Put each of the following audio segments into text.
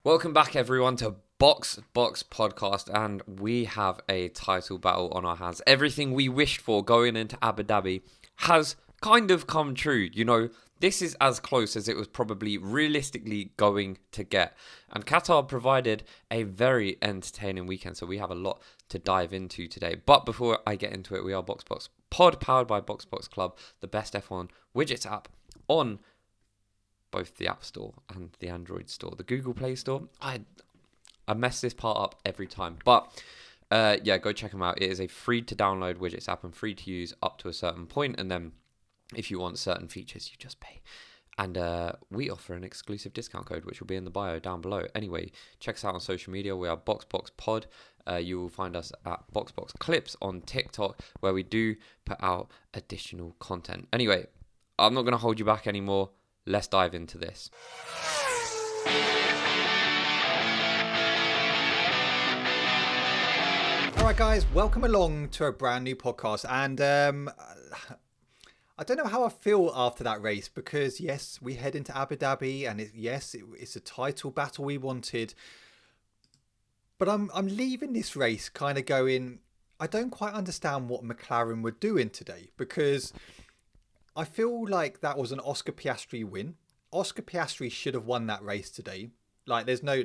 Welcome back, everyone, to Box Podcast, and we have a title battle on our hands. Everything we wished for going into Abu Dhabi has kind of come true. You know, this is as close as it was probably realistically going to get. And Qatar provided a very entertaining weekend, so we have a lot to dive into today. But before I get into it, we are Box Pod, powered by Box Club, the best F1 widgets app on both the App Store and the Android Store. The Google Play Store, I mess this part up every time. But go check them out. It is a free to download widgets app and free to use up to a certain point. And then if you want certain features, you just pay. And we offer an exclusive discount code, which will be in the bio down below. Anyway, check us out on social media. We are Pod. You will find us at Box Clips on TikTok, where we do put out additional content. Anyway, I'm not going to hold you back anymore. Let's dive into this. All right, guys, welcome along to a brand new podcast. And I don't know how I feel after that race because, yes, we head into Abu Dhabi and it's a title battle we wanted. But I'm leaving this race kind of going, I don't quite understand what McLaren were doing today because I feel like that was an Oscar Piastri win. Oscar Piastri should have won that race today. Like, there's no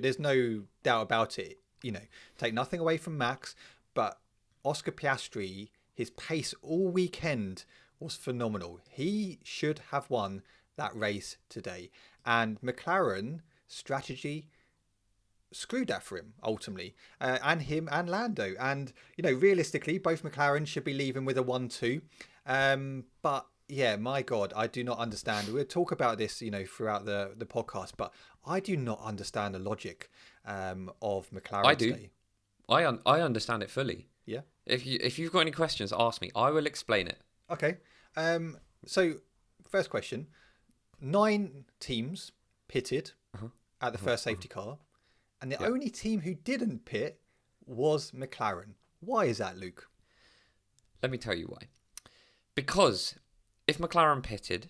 doubt about it. You know, take nothing away from Max, but Oscar Piastri, his pace all weekend was phenomenal. He should have won that race today. And McLaren strategy screwed that for him ultimately, and him and Lando. And you know, realistically, both McLaren should be leaving with a 1-2. But yeah, my God, I do not understand. We'll talk about this, you know, throughout the podcast, but I do not understand the logic of McLaren I do. today. I understand it fully. Yeah. If you've got any questions, ask me. I will explain it. Okay. So first question: 9 teams pitted at the first safety car, and the only team who didn't pit was McLaren. Why is that, Luke? Let me tell you why. Because if McLaren pitted,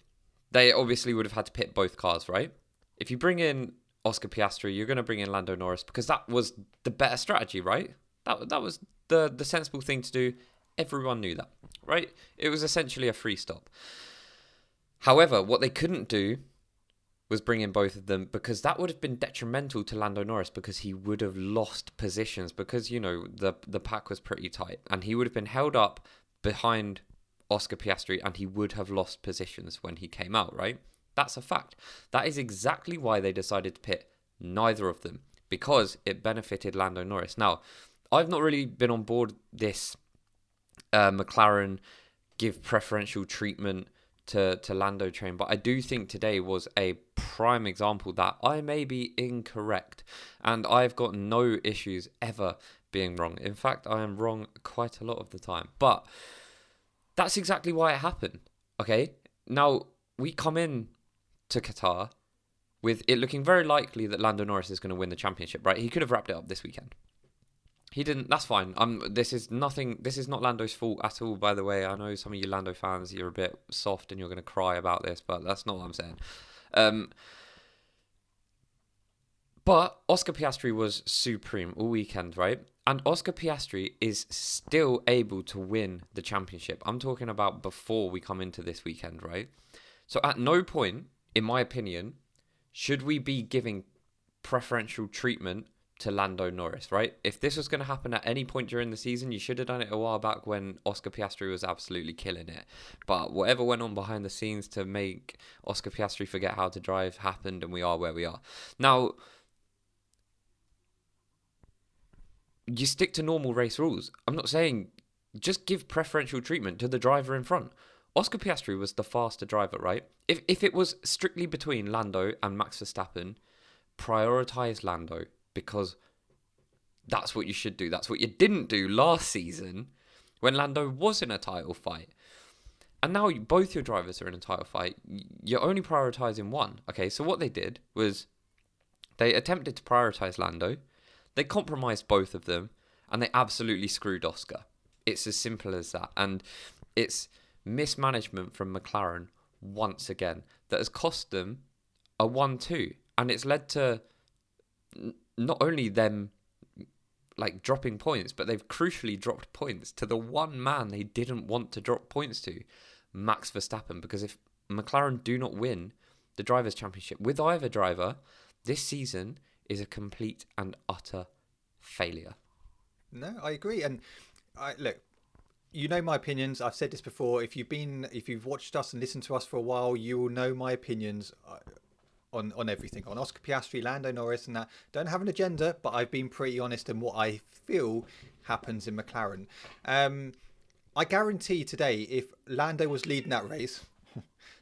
they obviously would have had to pit both cars, right? If you bring in Oscar Piastri, you're going to bring in Lando Norris because that was the better strategy, right? That was the sensible thing to do. Everyone knew that, right? It was essentially a free stop. However, what they couldn't do was bring in both of them because that would have been detrimental to Lando Norris because he would have lost positions because, you know, the pack was pretty tight and he would have been held up behind Oscar Piastri and he would have lost positions when he came out, right? That's a fact. That is exactly why they decided to pit neither of them, because it benefited Lando Norris. Now, I've not really been on board this McLaren give preferential treatment to Lando train, but I do think today was a prime example that I may be incorrect, and I've got no issues ever being wrong. In fact, I am wrong quite a lot of the time, but that's exactly why it happened, okay? Now, we come in to Qatar with it looking very likely that Lando Norris is going to win the championship, right? He could have wrapped it up this weekend. He didn't. That's fine. This is not Lando's fault at all, by the way. I know some of you Lando fans, you're a bit soft and you're going to cry about this, but that's not what I'm saying. But Oscar Piastri was supreme all weekend, right? And Oscar Piastri is still able to win the championship. I'm talking about before we come into this weekend, right? So at no point, in my opinion, should we be giving preferential treatment to Lando Norris, right? If this was going to happen at any point during the season, you should have done it a while back when Oscar Piastri was absolutely killing it. But whatever went on behind the scenes to make Oscar Piastri forget how to drive happened, and we are where we are. Now, you stick to normal race rules. I'm not saying just give preferential treatment to the driver in front. Oscar Piastri was the faster driver, right? If it was strictly between Lando and Max Verstappen, prioritize Lando, because that's what you should do. That's what you didn't do last season when Lando was in a title fight. And now both your drivers are in a title fight. You're only prioritizing one. Okay, so what they did was they attempted to prioritize Lando. They compromised both of them, and they absolutely screwed Oscar. It's as simple as that. And it's mismanagement from McLaren once again that has cost them a 1-2. And it's led to not only them like dropping points, but they've crucially dropped points to the one man they didn't want to drop points to, Max Verstappen. Because if McLaren do not win the Drivers' Championship with either driver, this season is a complete and utter failure. No, I agree. And look, you know my opinions. I've said this before. If you've watched us and listened to us for a while, you will know my opinions on everything, on Oscar Piastri, Lando Norris, and that. Don't have an agenda, but I've been pretty honest in what I feel happens in McLaren. I guarantee today, if Lando was leading that race,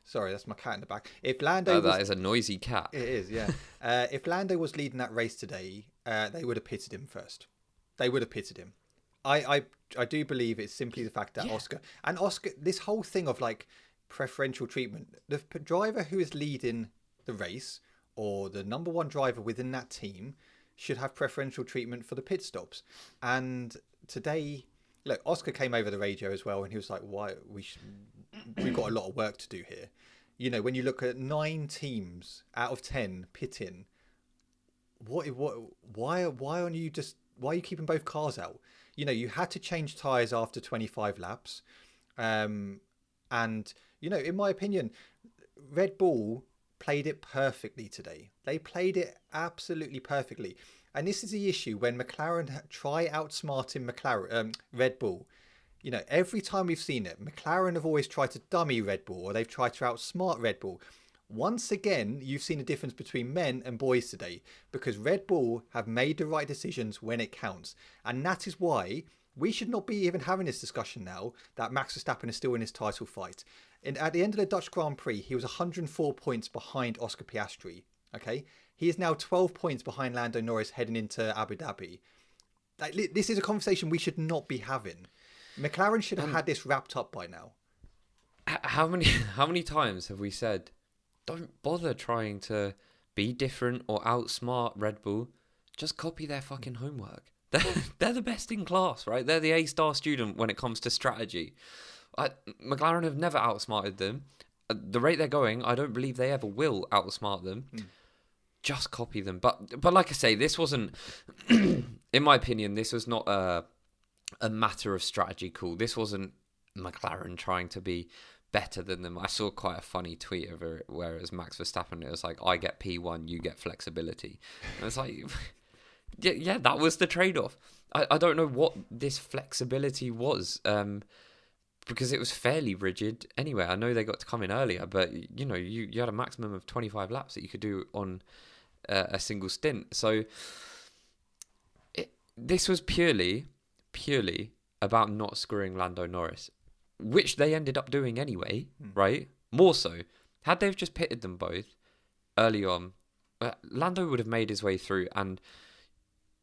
sorry, that's my cat in the back. If Lando, that is a noisy cat. It is, yeah. If Lando was leading that race today, they would have pitted him first. They would have pitted him. I do believe it's simply the fact that Oscar, this whole thing of like preferential treatment, the driver who is leading the race or the number one driver within that team should have preferential treatment for the pit stops. And today, look, Oscar came over the radio as well, and he was like, "Why we've got a lot of work to do here." You know, when you look at 9 teams out of 10 pitting, why are you keeping both cars out? You know, you had to change tyres after 25 laps. And, you know, in my opinion, Red Bull played it perfectly today. They played it absolutely perfectly. And this is the issue when McLaren try outsmarting Red Bull. You know, every time we've seen it, McLaren have always tried to dummy Red Bull, or they've tried to outsmart Red Bull. Once again, you've seen a difference between men and boys today, because Red Bull have made the right decisions when it counts. And that is why we should not be even having this discussion now that Max Verstappen is still in his title fight. And at the end of the Dutch Grand Prix, he was 104 points behind Oscar Piastri. Okay, he is now 12 points behind Lando Norris heading into Abu Dhabi. Like, this is a conversation we should not be having. McLaren should have had this wrapped up by now. How many times have we said, don't bother trying to be different or outsmart Red Bull. Just copy their fucking homework. They're the best in class, right? They're the A-star student when it comes to strategy. McLaren have never outsmarted them. At the rate they're going, I don't believe they ever will outsmart them. Just copy them. But like I say, this wasn't, in my opinion, this was not a matter of strategy call. This wasn't McLaren trying to be better than them. I saw quite a funny tweet of it where it was Max Verstappen. It was like, I get P1, you get flexibility. And it's like, yeah, that was the trade-off. I don't know what this flexibility was, because it was fairly rigid anyway. I know they got to come in earlier, but you know, you had a maximum of 25 laps that you could do on a single stint. So this was purely about not screwing Lando Norris, which they ended up doing anyway, right? More so. Had they just pitted them both early on, Lando would have made his way through, and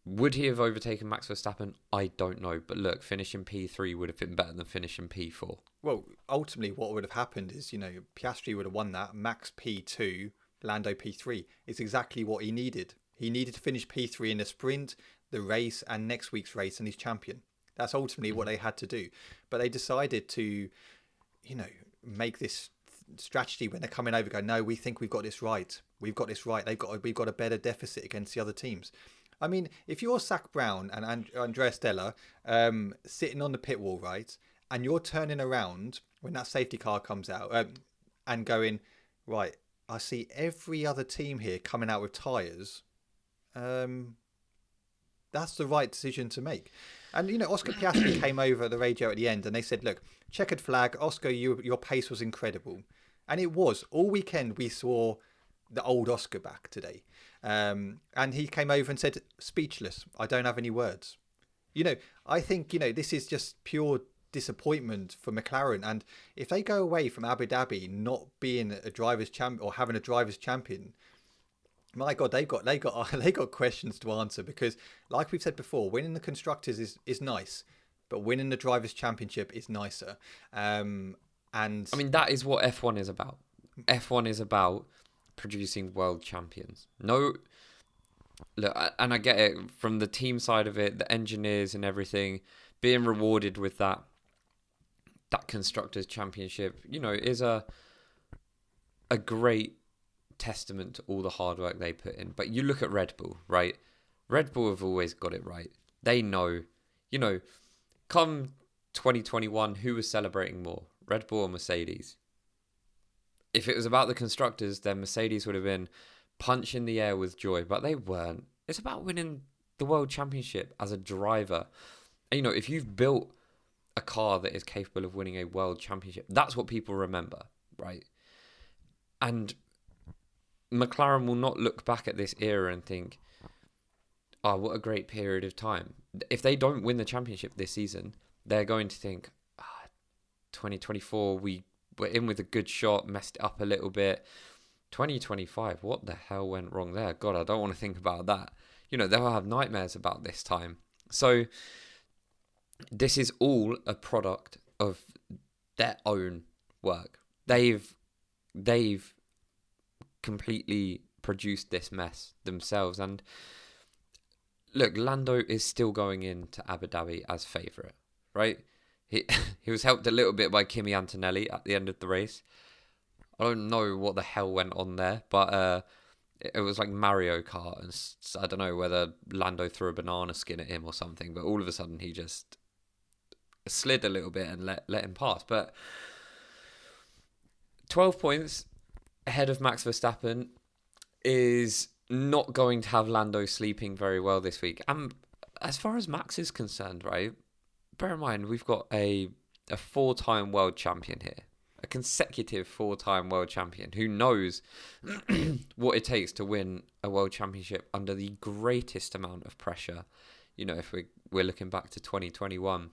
would he have overtaken Max Verstappen? I don't know. But look, finishing P3 would have been better than finishing P4. Well, ultimately what would have happened is, you know, Piastri would have won that, Max P2, Lando P3. It's exactly what he needed. He needed to finish P3 in the sprint, the race, and next week's race, and he's champion. That's ultimately what they had to do. But they decided to, you know, make this strategy when they're coming over, go, no, we think we've got this right. We've got this right. We've got a better deficit against the other teams. I mean, if you're Zach Brown and Andrea Stella sitting on the pit wall, right, and you're turning around when that safety car comes out and going, right, I see every other team here coming out with tyres, that's the right decision to make. And, you know, Oscar Piastri came over the radio at the end and they said, look, checkered flag, Oscar, your pace was incredible. And it was. All weekend we saw the old Oscar back today. And he came over and said, speechless, I don't have any words. You know, I think, you know, this is just pure disappointment for McLaren. And if they go away from Abu Dhabi not being a driver's champion or having a driver's champion, my God, they got questions to answer, because like we've said before, winning the constructors is nice, but winning the drivers' championship is nicer. And I mean, that is what F1 is about. F1 is about producing world champions. No, look, and I get it from the team side of it, the engineers and everything being rewarded with that constructors championship, you know, is a great testament to all the hard work they put in. But you look at Red Bull, right? Red Bull have always got it right. They know, come 2021, who was celebrating more, Red Bull or Mercedes? If it was about the constructors, then Mercedes would have been punching the air with joy, but they weren't. It's about winning the World Championship as a driver. And, if you've built a car that is capable of winning a World Championship, that's what people remember, right? And McLaren will not look back at this era and think, oh, what a great period of time. If they don't win the championship this season, they're going to think, 2024, we were in with a good shot, messed it up a little bit. 2025, what the hell went wrong there? God, I don't want to think about that. They'll have nightmares about this time. So this is all a product of their own work. They've completely produced this mess themselves. And look, Lando is still going into Abu Dhabi as favourite, right? He was helped a little bit by Kimi Antonelli at the end of the race. I don't know what the hell went on there, but it was like Mario Kart, and I don't know whether Lando threw a banana skin at him or something, but all of a sudden he just slid a little bit and let him pass. But 12 points ahead of Max Verstappen is not going to have Lando sleeping very well this week. And as far as Max is concerned, right, bear in mind we've got a 4-time world champion here. A consecutive 4-time world champion who knows what it takes to win a world championship under the greatest amount of pressure. If we're looking back to 2021,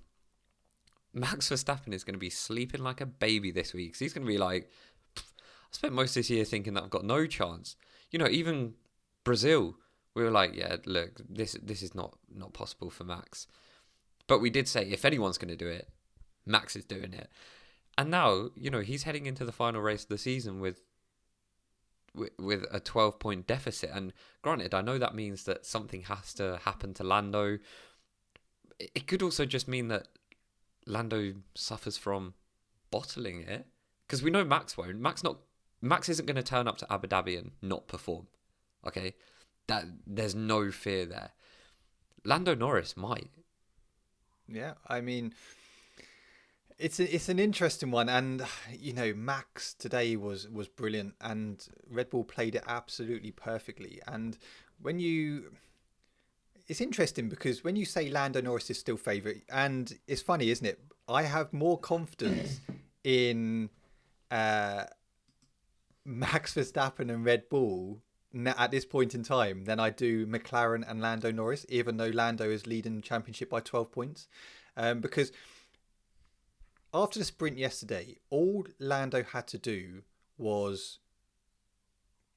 Max Verstappen is going to be sleeping like a baby this week. So he's going to be like, I spent most of this year thinking that I've got no chance. Even Brazil, we were like, yeah, look, this is not possible for Max. But we did say, if anyone's going to do it, Max is doing it. And now, he's heading into the final race of the season with a 12-point deficit. And granted, I know that means that something has to happen to Lando. It could also just mean that Lando suffers from bottling it, because we know Max won't. Max isn't going to turn up to Abu Dhabi and not perform. Okay, there's no fear there. Lando Norris might. Yeah, I mean, it's an interesting one, and Max today was brilliant, and Red Bull played it absolutely perfectly. And it's interesting because when you say Lando Norris is still favourite, and it's funny, isn't it? I have more confidence in Max Verstappen and Red Bull at this point in time than I do McLaren and Lando Norris, even though Lando is leading the championship by 12 points. Because after the sprint yesterday, all Lando had to do was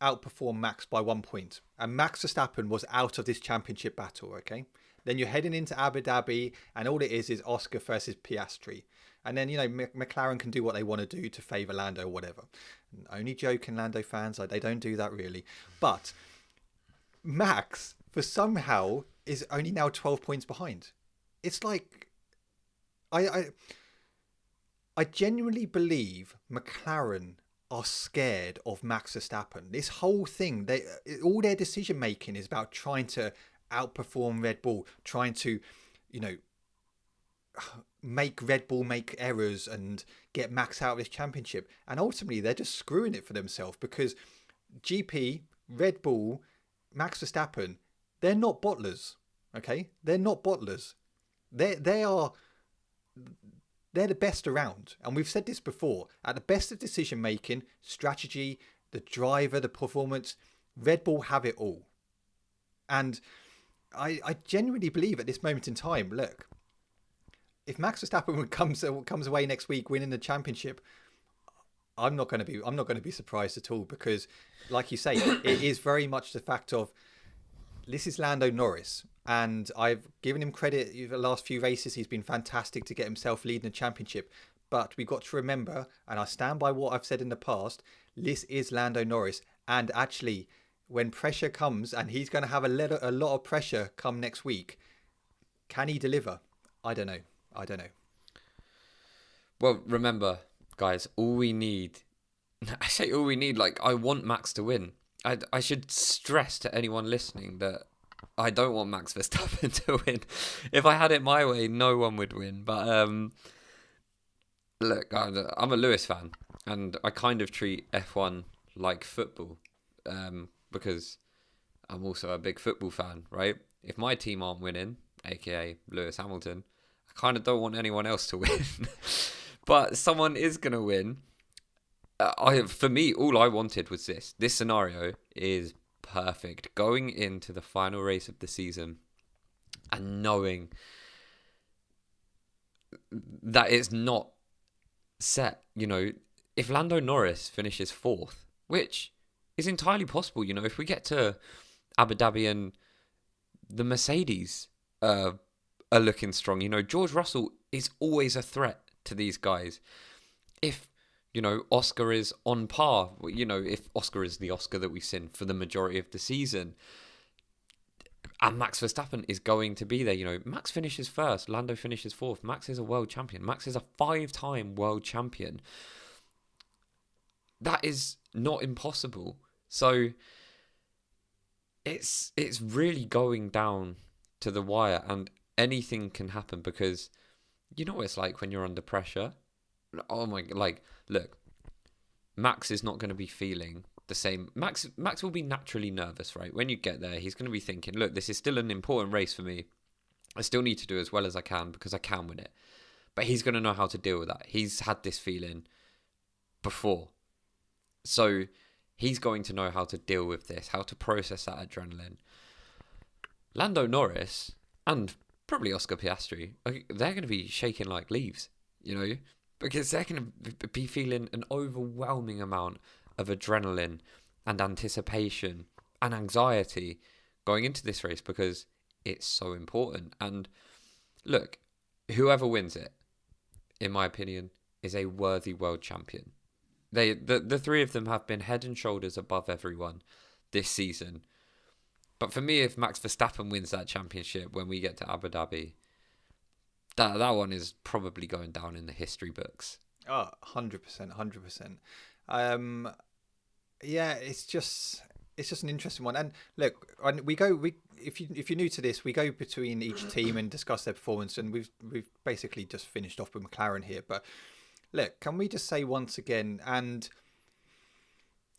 outperform Max by 1 point. And Max Verstappen was out of this championship battle, okay? Then you're heading into Abu Dhabi, and all it is Oscar versus Piastri. And then, McLaren can do what they want to do to favour Lando or whatever. Only joking, Lando fans, they don't do that really. But Max, for somehow, is only now 12 points behind. It's like, I genuinely believe McLaren are scared of Max Verstappen. This whole thing, all their decision making is about trying to outperform Red Bull, trying to, make Red Bull make errors and get Max out of this championship. And ultimately, they're just screwing it for themselves, because GP, Red Bull, Max Verstappen, they're not bottlers. Okay, they're not bottlers. They're the best around. And we've said this before. At the best of decision making, strategy, the driver, the performance, Red Bull have it all. And I genuinely believe at this moment in time, look, if Max Verstappen comes away next week winning the championship, I'm not going to be surprised at all, because, like you say, it is very much the fact of, this is Lando Norris, and I've given him credit the last few races. He's been fantastic to get himself leading the championship. But we've got to remember, and I stand by what I've said in the past, this is Lando Norris. And actually, when pressure comes, and he's going to have a lot of pressure come next week, can he deliver? I don't know. Well, remember, guys, all we need, I say all we need, like, I want Max to win. I should stress to anyone listening that I don't want Max Verstappen to win. If I had it my way, no one would win. But look, I'm a Lewis fan, and I kind of treat F1 like football, because I'm also a big football fan, right? If my team aren't winning, aka Lewis Hamilton, I kind of don't want anyone else to win. But someone is going to win. For me, all I wanted was this. This scenario is perfect. Going into the final race of the season and knowing that it's not set, if Lando Norris finishes fourth, which is entirely possible, if we get to Abu Dhabi and the Mercedes are looking strong, George Russell is always a threat to these guys. If Oscar is on par, if Oscar is the Oscar that we've seen for the majority of the season, and Max Verstappen is going to be there. Max finishes first, Lando finishes fourth. Max is a world champion. Max is a 5-time world champion. That is not impossible. So it's really going down to the wire, and anything can happen because what it's like when you're under pressure. Oh my, look, Max is not going to be feeling the same. Max will be naturally nervous, right? When you get there, he's going to be thinking, look, this is still an important race for me. I still need to do as well as I can because I can win it. But he's going to know how to deal with that. He's had this feeling before. So he's going to know how to deal with this, how to process that adrenaline. Lando Norris and probably Oscar Piastri, they're going to be shaking like leaves, because they're going to be feeling an overwhelming amount of adrenaline and anticipation and anxiety going into this race because it's so important. And look, whoever wins it, in my opinion, is a worthy world champion. The three of them have been head and shoulders above everyone this season. But for me, if Max Verstappen wins that championship when we get to Abu Dhabi, that one is probably going down in the history books. Oh, 100%, 100%. Yeah, it's just an interesting one. And look, if you're new to this, we go between each team and discuss their performance, and we've basically just finished off with McLaren here. But look, can we just say once again, and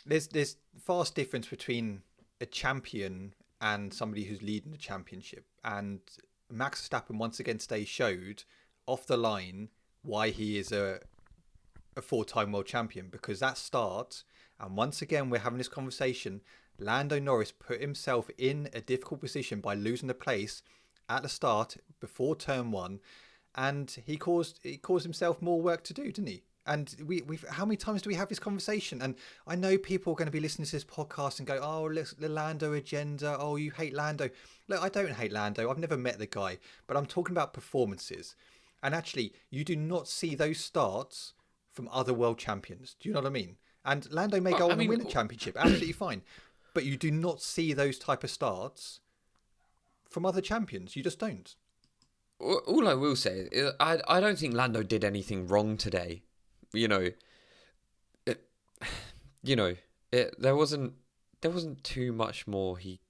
there's vast difference between a champion and somebody who's leading the championship, and Max Verstappen once again today showed off the line why he is a 4-time world champion, because that start, and once again we're having this conversation, Lando Norris put himself in a difficult position by losing the place at the start before turn 1, and he caused himself more work to do, didn't he? And we've how many times do we have this conversation? And I know people are going to be listening to this podcast and go, oh, look, the Lando agenda. Oh, you hate Lando. Look, I don't hate Lando. I've never met the guy. But I'm talking about performances. And actually, you do not see those starts from other world champions. Do you know what I mean? And Lando may go on and win a championship. Absolutely fine. But you do not see those type of starts from other champions. You just don't. All I will say is I don't think Lando did anything wrong today. There wasn't too much more he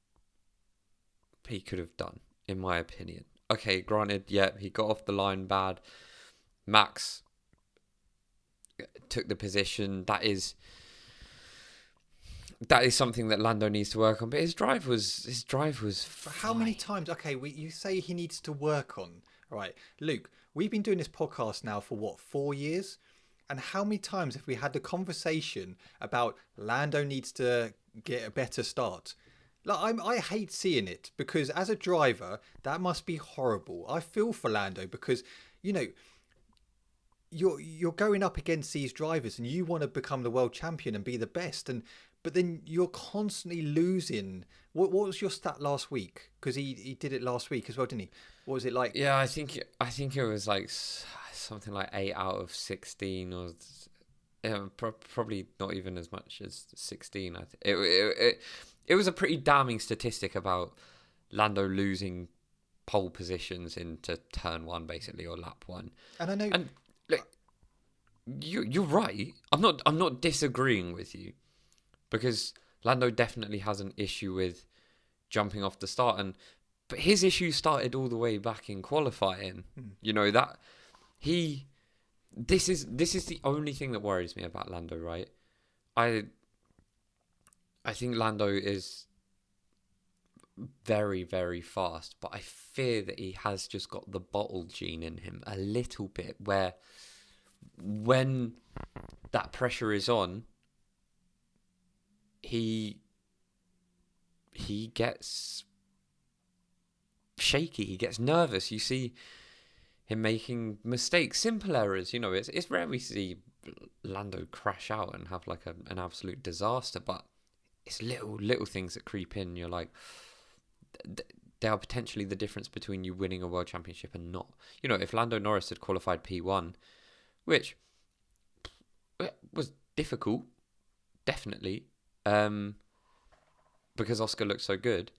could have done, in my opinion. Okay, granted, yeah, he got off the line bad. Max took the position. That is something that Lando needs to work on. But his drive was How many times? Okay, you say he needs to work on. All right, Luke, we've been doing this podcast now for what, 4 years? And how many times have we had the conversation about Lando needs to get a better start? Like, I hate seeing it, because as a driver, that must be horrible. I feel for Lando because, you're going up against these drivers and you want to become the world champion and be the best, but then you're constantly losing. What was your stat last week? Because he did it last week as well, didn't he? What was it like? Yeah, I think it was like something like 8 out of 16, or probably not even as much as 16. I think it was a pretty damning statistic about Lando losing pole positions into turn 1, basically, or lap 1. And I know, and look, you're right. I'm not disagreeing with you, because Lando definitely has an issue with jumping off the start, but his issue started all the way back in qualifying. You know that this is the only thing that worries me about Lando, right? I think Lando is very, very fast, but I fear that he has just got the bottle gene in him a little bit, where when that pressure is on, he gets shaky, he gets nervous. You see him making mistakes, simple errors. You know, it's rare we see Lando crash out and have like an absolute disaster, but it's little things that creep in. You're like, they are potentially the difference between you winning a world championship and not. You know, if Lando Norris had qualified P1, which was difficult, definitely, because Oscar looked so good,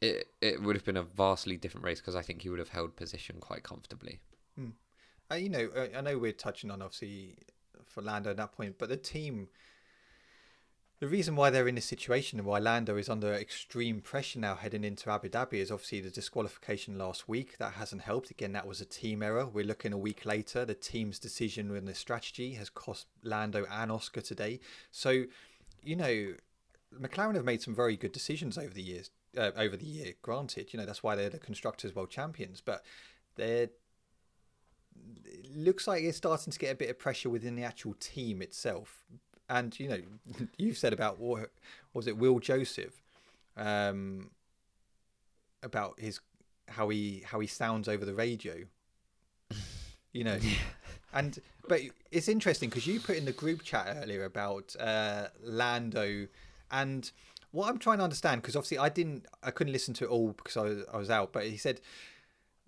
it would have been a vastly different race, because I think he would have held position quite comfortably. You know, I know we're touching on obviously for Lando at that point, but the team, the reason why they're in this situation and why Lando is under extreme pressure now heading into Abu Dhabi is obviously the disqualification last week. That hasn't helped. Again, that was a team error. We're looking a week later. The team's decision and the strategy has cost Lando and Oscar today. So, you know, McLaren have made some very good decisions over the years. Over the year, granted, you know, that's why they're the Constructors' World Champions, but it looks like it's starting to get a bit of pressure within the actual team itself. And, you know, you've said about, what was it, Will Joseph, about how he sounds over the radio, you know. But it's interesting because you put in the group chat earlier about Lando, and what I'm trying to understand, because obviously I couldn't listen to it all because I was out, but he said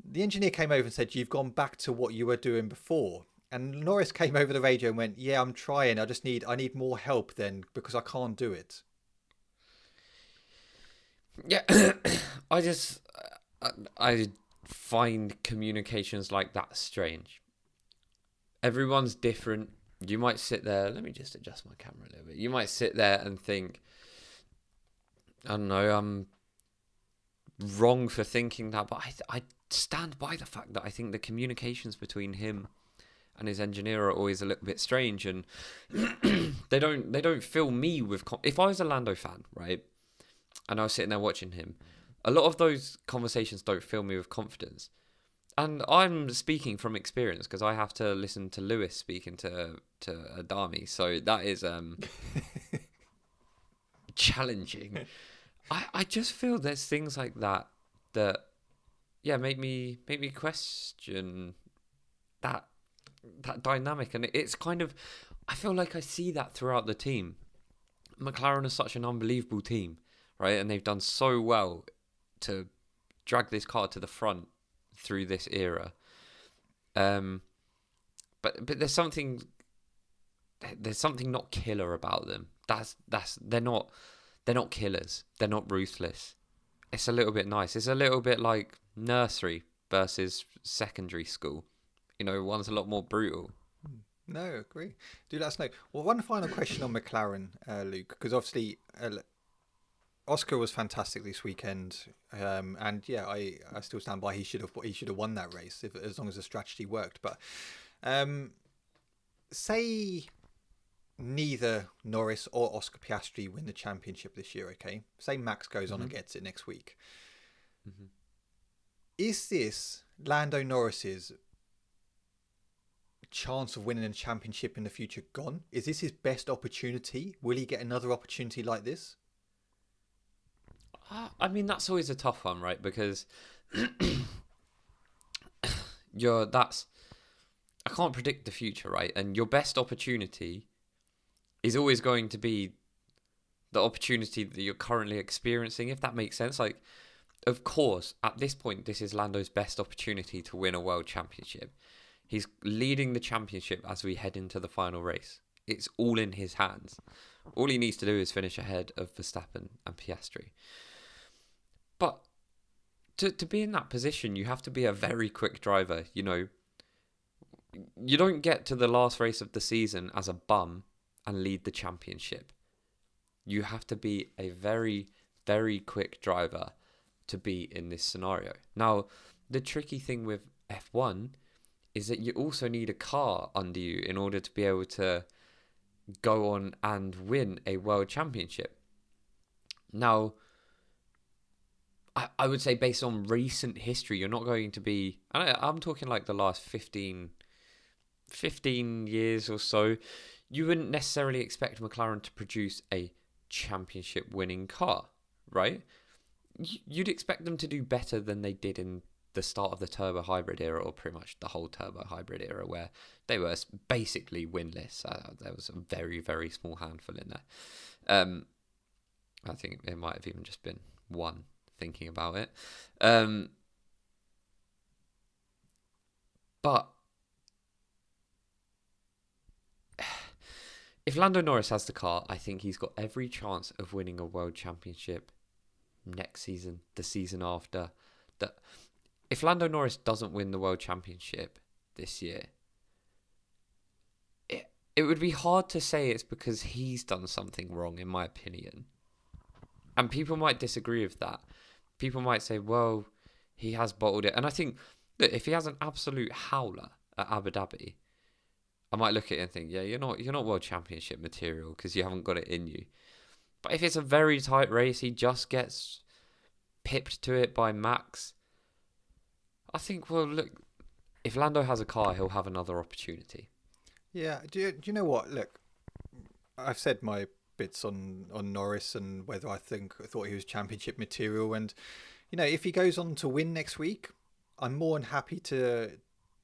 the engineer came over and said, you've gone back to what you were doing before. And Norris came over the radio and went, yeah, I'm trying. I need more help then, because I can't do it. Yeah, I find communications like that strange. Everyone's different. You might sit there, let me just adjust my camera a little bit. You might sit there and think, I don't know, I'm wrong for thinking that, but I stand by the fact that I think the communications between him and his engineer are always a little bit strange, and they don't fill me with if I was a Lando fan, right, and I was sitting there watching him, a lot of those conversations don't fill me with confidence. And I'm speaking from experience because I have to listen to Lewis speaking to Adami, so that is challenging. I just feel there's things like that make me question that dynamic, and it's kind of, I feel like I see that throughout the team. McLaren is such an unbelievable team, right? And they've done so well to drag this car to the front through this era. But there's something not killer about them. They're not killers. They're not ruthless. It's a little bit nice. It's a little bit like nursery versus secondary school. You know, one's a lot more brutal. No, agree. Do let us know. Well, one final question on McLaren, Luke, because obviously Oscar was fantastic this weekend, and yeah, I still stand by he should have won that race as long as the strategy worked. But say neither Norris or Oscar Piastri win the championship this year, okay? Say Max goes on and gets it next week. Mm-hmm. Is this Lando Norris's chance of winning a championship in the future gone? Is this his best opportunity? Will he get another opportunity like this? I mean, that's always a tough one, right? Because I can't predict the future, right? And your best opportunity is always going to be the opportunity that you're currently experiencing, if that makes sense. Like, of course, at this point, this is Lando's best opportunity to win a world championship. He's leading the championship as we head into the final race. It's all in his hands. All he needs to do is finish ahead of Verstappen and Piastri. But to be in that position, you have to be a very quick driver. You know, you don't get to the last race of the season as a bum and lead the championship. You have to be a very, very quick driver to be in this scenario. Now, the tricky thing with F1 is that you also need a car under you in order to be able to go on and win a world championship. Now, I would say based on recent history, you're not going to be... I'm talking like the last 15 years or so. You wouldn't necessarily expect McLaren to produce a championship winning car, right? You'd expect them to do better than they did in the start of the turbo hybrid era, or pretty much the whole turbo hybrid era, where they were basically winless. There was a very, very small handful in there. I think it might have even just been one, thinking about it. But if Lando Norris has the car, I think he's got every chance of winning a world championship next season, the season after. That if Lando Norris doesn't win the world championship this year, it would be hard to say it's because he's done something wrong, in my opinion. And people might disagree with that. People might say, well, he has bottled it. And I think that if he has an absolute howler at Abu Dhabi, I might look at it and think, yeah, you're not world championship material because you haven't got it in you. But if it's a very tight race, he just gets pipped to it by Max. I think, well, look, if Lando has a car, he'll have another opportunity. Yeah. Do you know what? Look, I've said my bits on Norris and whether I thought he was championship material, and if he goes on to win next week, I'm more than happy to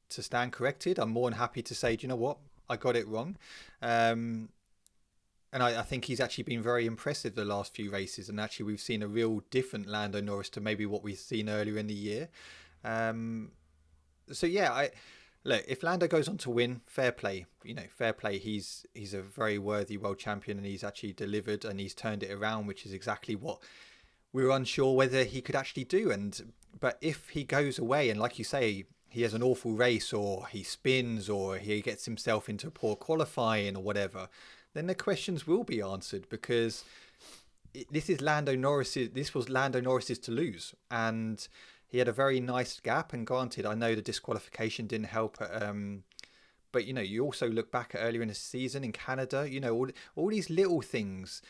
stand corrected. I'm more than happy to say, do you know what, I got it wrong. And I think he's actually been very impressive the last few races, and actually we've seen a real different Lando Norris to maybe what we've seen earlier in the year. So yeah, look, if Lando goes on to win, fair play. Fair play. He's a very worthy world champion, and he's actually delivered and he's turned it around, which is exactly what we were unsure whether he could actually do. But if he goes away and, like you say, he has an awful race, or he spins, or he gets himself into poor qualifying or whatever, then the questions will be answered, because this was Lando Norris's to lose, and he had a very nice gap. And granted, I know the disqualification didn't help, but you also look back at earlier in the season in Canada, all these little things.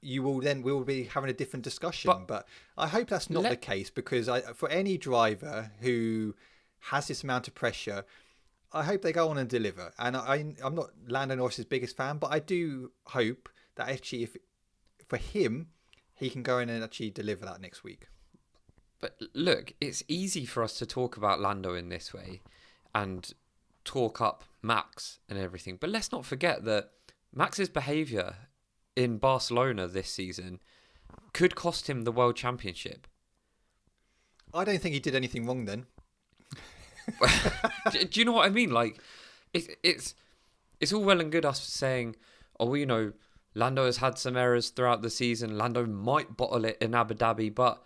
We'll be having a different discussion, but I hope that's not the case, because for any driver who has this amount of pressure, I hope they go on and deliver. And I'm not Lando Norris's biggest fan, but I do hope that actually, for him, he can go in and actually deliver that next week. But look, it's easy for us to talk about Lando in this way and talk up Max and everything. But let's not forget that Max's behaviour in Barcelona this season could cost him the world championship. I don't think he did anything wrong then. Do you know what I mean? Like, it's all well and good us saying, oh, Lando has had some errors throughout the season. Lando might bottle it in Abu Dhabi, but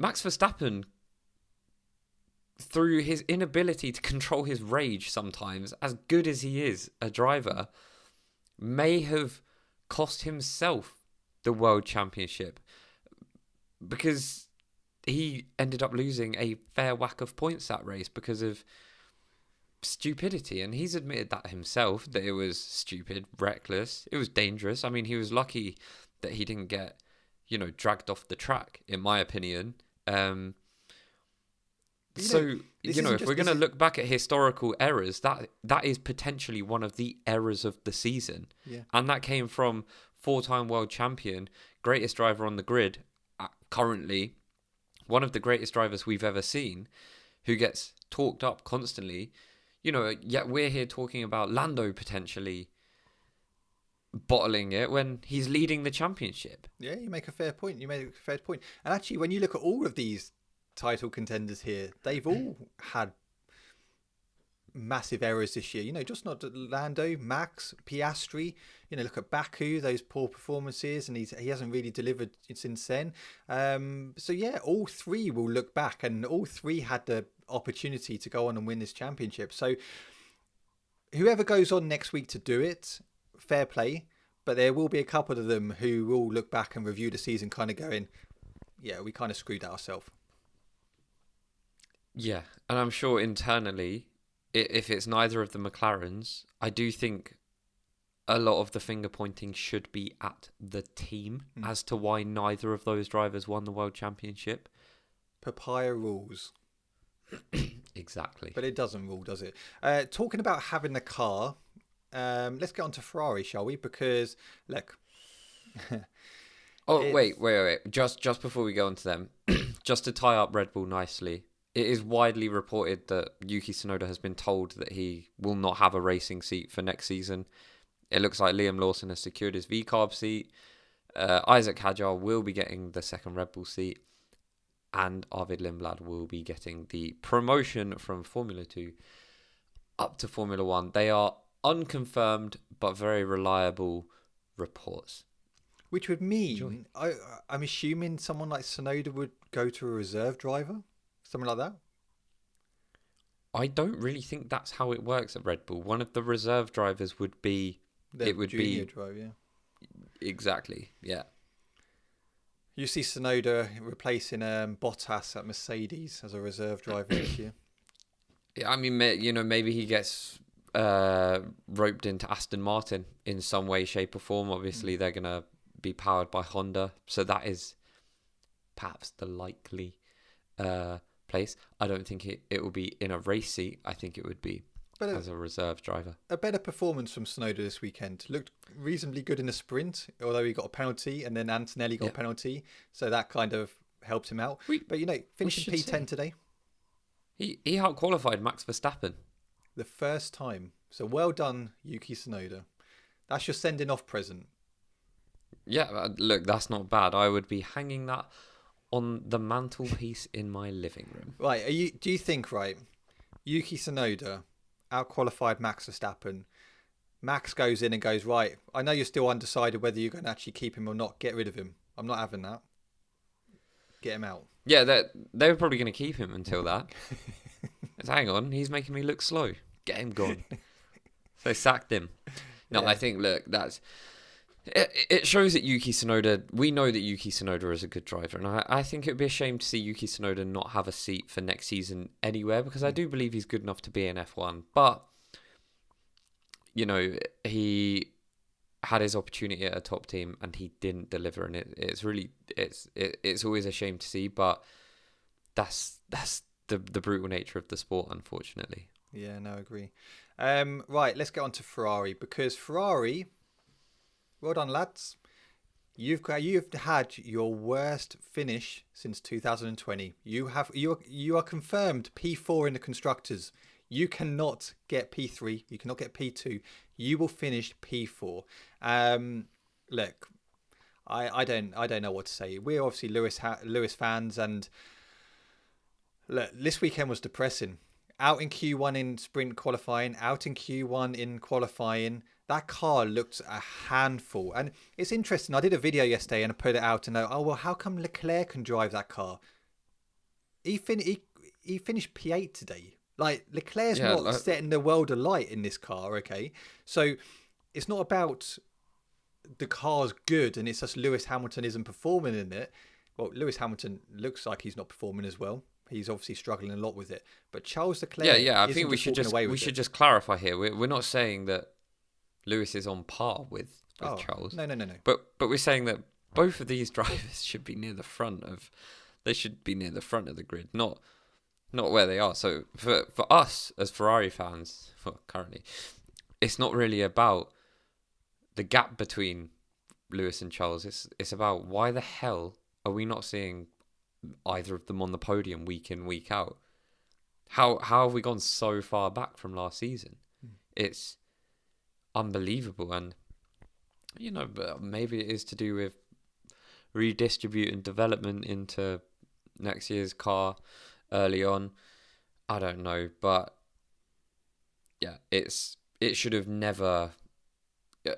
Max Verstappen, through his inability to control his rage sometimes, as good as he is a driver, may have cost himself the world championship, because he ended up losing a fair whack of points that race because of stupidity. And he's admitted that himself, that it was stupid, reckless, it was dangerous. I mean, he was lucky that he didn't get, dragged off the track, in my opinion. If we're going to look back at historical errors, that is potentially one of the errors of the season. Yeah. And that came from 4-time world champion, greatest driver on the grid, currently one of the greatest drivers we've ever seen, who gets talked up constantly. Yet we're here talking about Lando potentially bottling it when he's leading the championship. Yeah, you make a fair point. And actually, when you look at all of these title contenders here, they've all had massive errors this year. Just not Lando, Max, Piastri. Look at Baku, those poor performances, and he hasn't really delivered since then. So yeah, all three will look back, and all three had the opportunity to go on and win this championship. So whoever goes on next week to do it, fair play. but there will be a couple of them who will look back and review the season kind of going, yeah, we kind of screwed ourselves. Yeah, and I'm sure internally, if it's neither of the McLarens, I do think a lot of the finger pointing should be at the team as to why neither of those drivers won the World Championship. Papaya rules. Exactly. But it doesn't rule, does it? Talking about having the car, let's get on to Ferrari, shall we? Because, look... wait. Just before we go on to them, just to tie up Red Bull nicely, it is widely reported that Yuki Tsunoda has been told that he will not have a racing seat for next season. It looks like Liam Lawson has secured his V-carb seat. Isaac Hadjar will be getting the second Red Bull seat. And Arvid Lindblad will be getting the promotion from Formula 2 up to Formula 1. They are unconfirmed but very reliable reports. Which would mean, I'm assuming someone like Tsunoda would go to a reserve driver? Something like that? I don't really think that's how it works at Red Bull. One of the reserve drivers would be... junior drive, yeah. Exactly, yeah. You see Tsunoda replacing Bottas at Mercedes as a reserve driver this year. Yeah, I mean, maybe he gets roped into Aston Martin in some way, shape or form. Obviously, they're going to be powered by Honda. So that is perhaps the likely place. I don't think it will be in a race seat. I think it would be as a reserve driver. A better performance from Tsunoda this weekend. Looked reasonably good in the sprint, although he got a penalty, and then Antonelli got a penalty, so that kind of helped him out. But finishing P10 today. He out-qualified Max Verstappen. The first time. So well done, Yuki Tsunoda. That's your sending off present. Yeah, look, that's not bad. I would be hanging that on the mantelpiece in my living room. Right, do you think, Yuki Tsunoda out-qualified Max Verstappen. Max goes in and goes, right, I know you're still undecided whether you're going to actually keep him or not. Get rid of him. I'm not having that. Get him out. Yeah, they were probably going to keep him until that. Hang on, he's making me look slow. Get him gone. So they sacked him. No, yeah. I think, look, it shows that Yuki Tsunoda, we know that Yuki Tsunoda is a good driver, and I think it would be a shame to see Yuki Tsunoda not have a seat for next season anywhere, because I do believe he's good enough to be in F1, but, he had his opportunity at a top team and he didn't deliver, and it's always a shame to see, but that's the brutal nature of the sport, unfortunately. Yeah, no, I agree. Right, let's get on to Ferrari, because Ferrari... Well done, lads. You've had your worst finish since 2020. You are confirmed P4 in the constructors. You cannot get P3. You cannot get P2. You will finish P4. Look, I don't know what to say. We're obviously Lewis fans, and look, this weekend was depressing. Out in Q1 in sprint qualifying, out in Q1 in qualifying. That car looked a handful. And it's interesting. I did a video yesterday and I put it out and how come Leclerc can drive that car? He finished P8 today. Like, Leclerc's not setting the world alight in this car, okay? So it's not about the car's good and it's just Lewis Hamilton isn't performing in it. Well, Lewis Hamilton looks like he's not performing as well. He's obviously struggling a lot with it. But Charles Leclerc, I think we should just clarify here. We're not saying that Lewis is on par with Charles. No. But we're saying that both of these drivers should be near the front of the grid, not where they are. So for us as Ferrari fans, currently, it's not really about the gap between Lewis and Charles. It's about why the hell are we not seeing either of them on the podium week in, week out? How have we gone so far back from last season? It's unbelievable, and but maybe it is to do with redistributing development into next year's car early on. I don't know, but yeah, it should have never.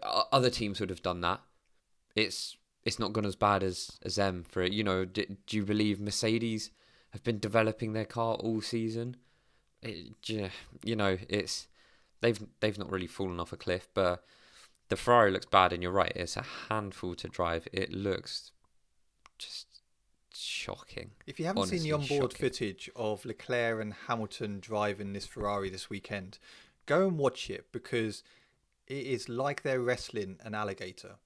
Other teams would have done that. It's not gone as bad as them for it. Do you believe Mercedes have been developing their car all season? It's they've not really fallen off a cliff, but the Ferrari looks bad, and you're right, it's a handful to drive. It looks just shocking. If you haven't seen the onboard footage of Leclerc and Hamilton driving this Ferrari this weekend, go and watch it, because it is like they're wrestling an alligator.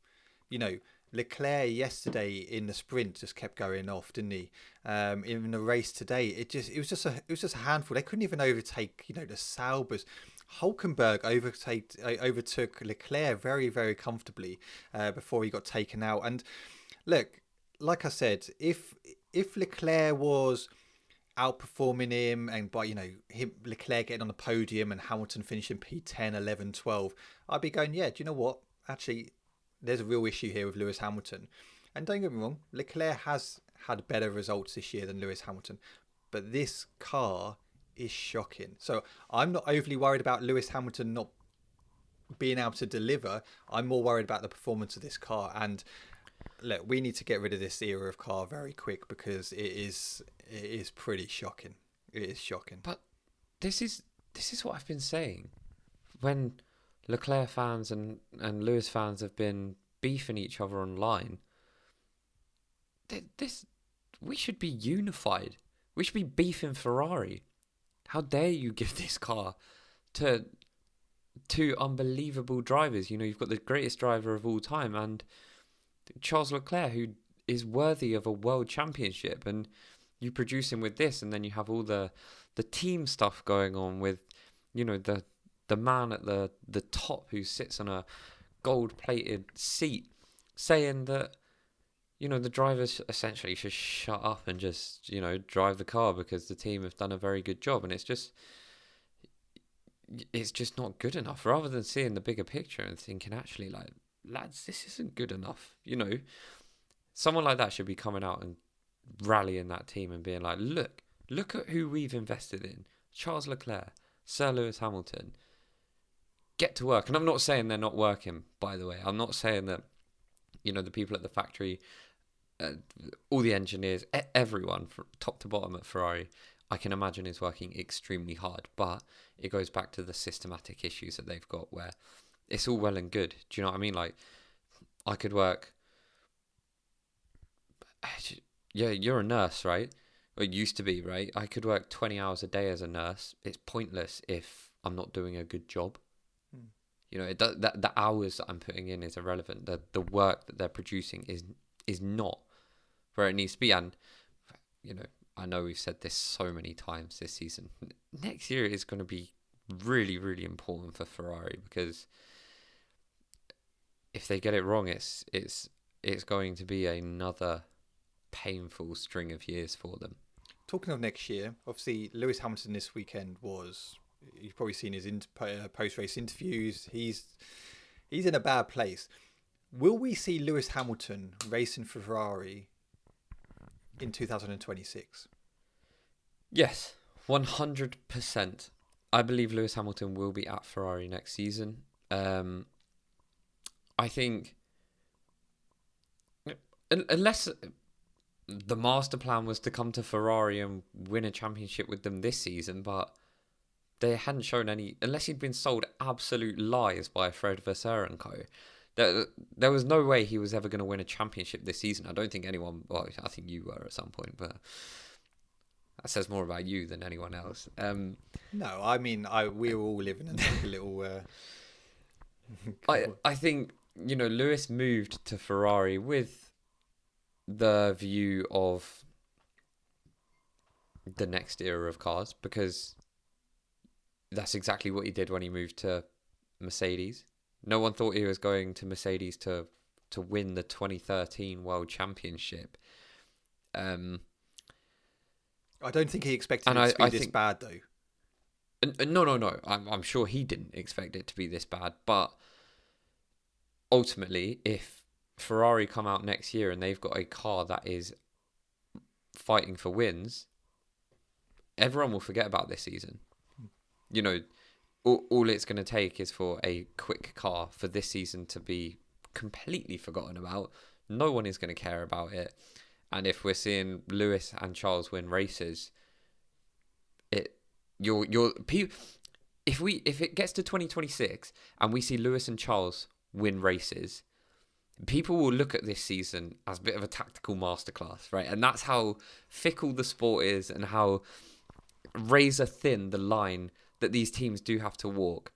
You know, Leclerc yesterday in the sprint just kept going off, didn't he? In the race today, it was just a handful. They couldn't even overtake, the Saubers. Hulkenberg overtook Leclerc very, very comfortably before he got taken out. And look, like I said, if Leclerc was outperforming him, and by Leclerc getting on the podium and Hamilton finishing P10, 11, 12, I'd be going, yeah, do you know what? Actually, there's a real issue here with Lewis Hamilton. And don't get me wrong, Leclerc has had better results this year than Lewis Hamilton, but this car is shocking. So I'm not overly worried about Lewis Hamilton not being able to deliver. I'm more worried about the performance of this car. And look, we need to get rid of this era of car very quick, because it is pretty shocking. It is shocking. But this is what I've been saying. When Leclerc fans and Lewis fans have been beefing each other online, we should be unified. We should be beefing Ferrari. How dare you give this car to two unbelievable drivers? You've got the greatest driver of all time and Charles Leclerc, who is worthy of a world championship, and you produce him with this, and then you have all the team stuff going on with, the man at the top who sits on a gold-plated seat saying that, the drivers essentially should shut up and just, drive the car because the team have done a very good job. And it's just not good enough, rather than seeing the bigger picture and thinking, actually, like, lads, this isn't good enough. Someone like that should be coming out and rallying that team and being like, look at who we've invested in. Charles Leclerc, Sir Lewis Hamilton. Get to work. And I'm not saying they're not working, by the way. I'm not saying that, the people at the factory, all the engineers, everyone from top to bottom at Ferrari, I can imagine is working extremely hard. But it goes back to the systematic issues that they've got, where it's all well and good. Do you know what I mean? Like, I could work... Yeah, you're a nurse, right? Or used to be, right? I could work 20 hours a day as a nurse. It's pointless if I'm not doing a good job. The hours that I'm putting in is irrelevant. The work that they're producing is not where it needs to be. And, I know we've said this so many times this season. Next year is going to be really, really important for Ferrari, because if they get it wrong, it's going to be another painful string of years for them. Talking of next year, obviously Lewis Hamilton this weekend you've probably seen his post-race interviews. He's in a bad place. Will we see Lewis Hamilton racing for Ferrari in 2026? Yes, 100%. I believe Lewis Hamilton will be at Ferrari next season. I think, unless the master plan was to come to Ferrari and win a championship with them this season, but they hadn't shown any, unless he'd been sold absolute lies by Fred Vasseur and co. There was no way he was ever going to win a championship this season. I don't think anyone, well, I think you were at some point, but that says more about you than anyone else. No, I mean, we were all living in like a little... I think, Lewis moved to Ferrari with the view of the next era of cars, because that's exactly what he did when he moved to Mercedes. No one thought he was going to Mercedes to win the 2013 World Championship. I don't think he expected it to be this bad, though. No. I'm sure he didn't expect it to be this bad. But ultimately, if Ferrari come out next year and they've got a car that is fighting for wins, everyone will forget about this season. All it's going to take is for a quick car for this season to be completely forgotten about. No one is going to care about it. And if we're seeing Lewis and Charles win races, if it gets to 2026 and we see Lewis and Charles win races, people will look at this season as a bit of a tactical masterclass, right? And that's how fickle the sport is and how razor thin the line that these teams do have to walk.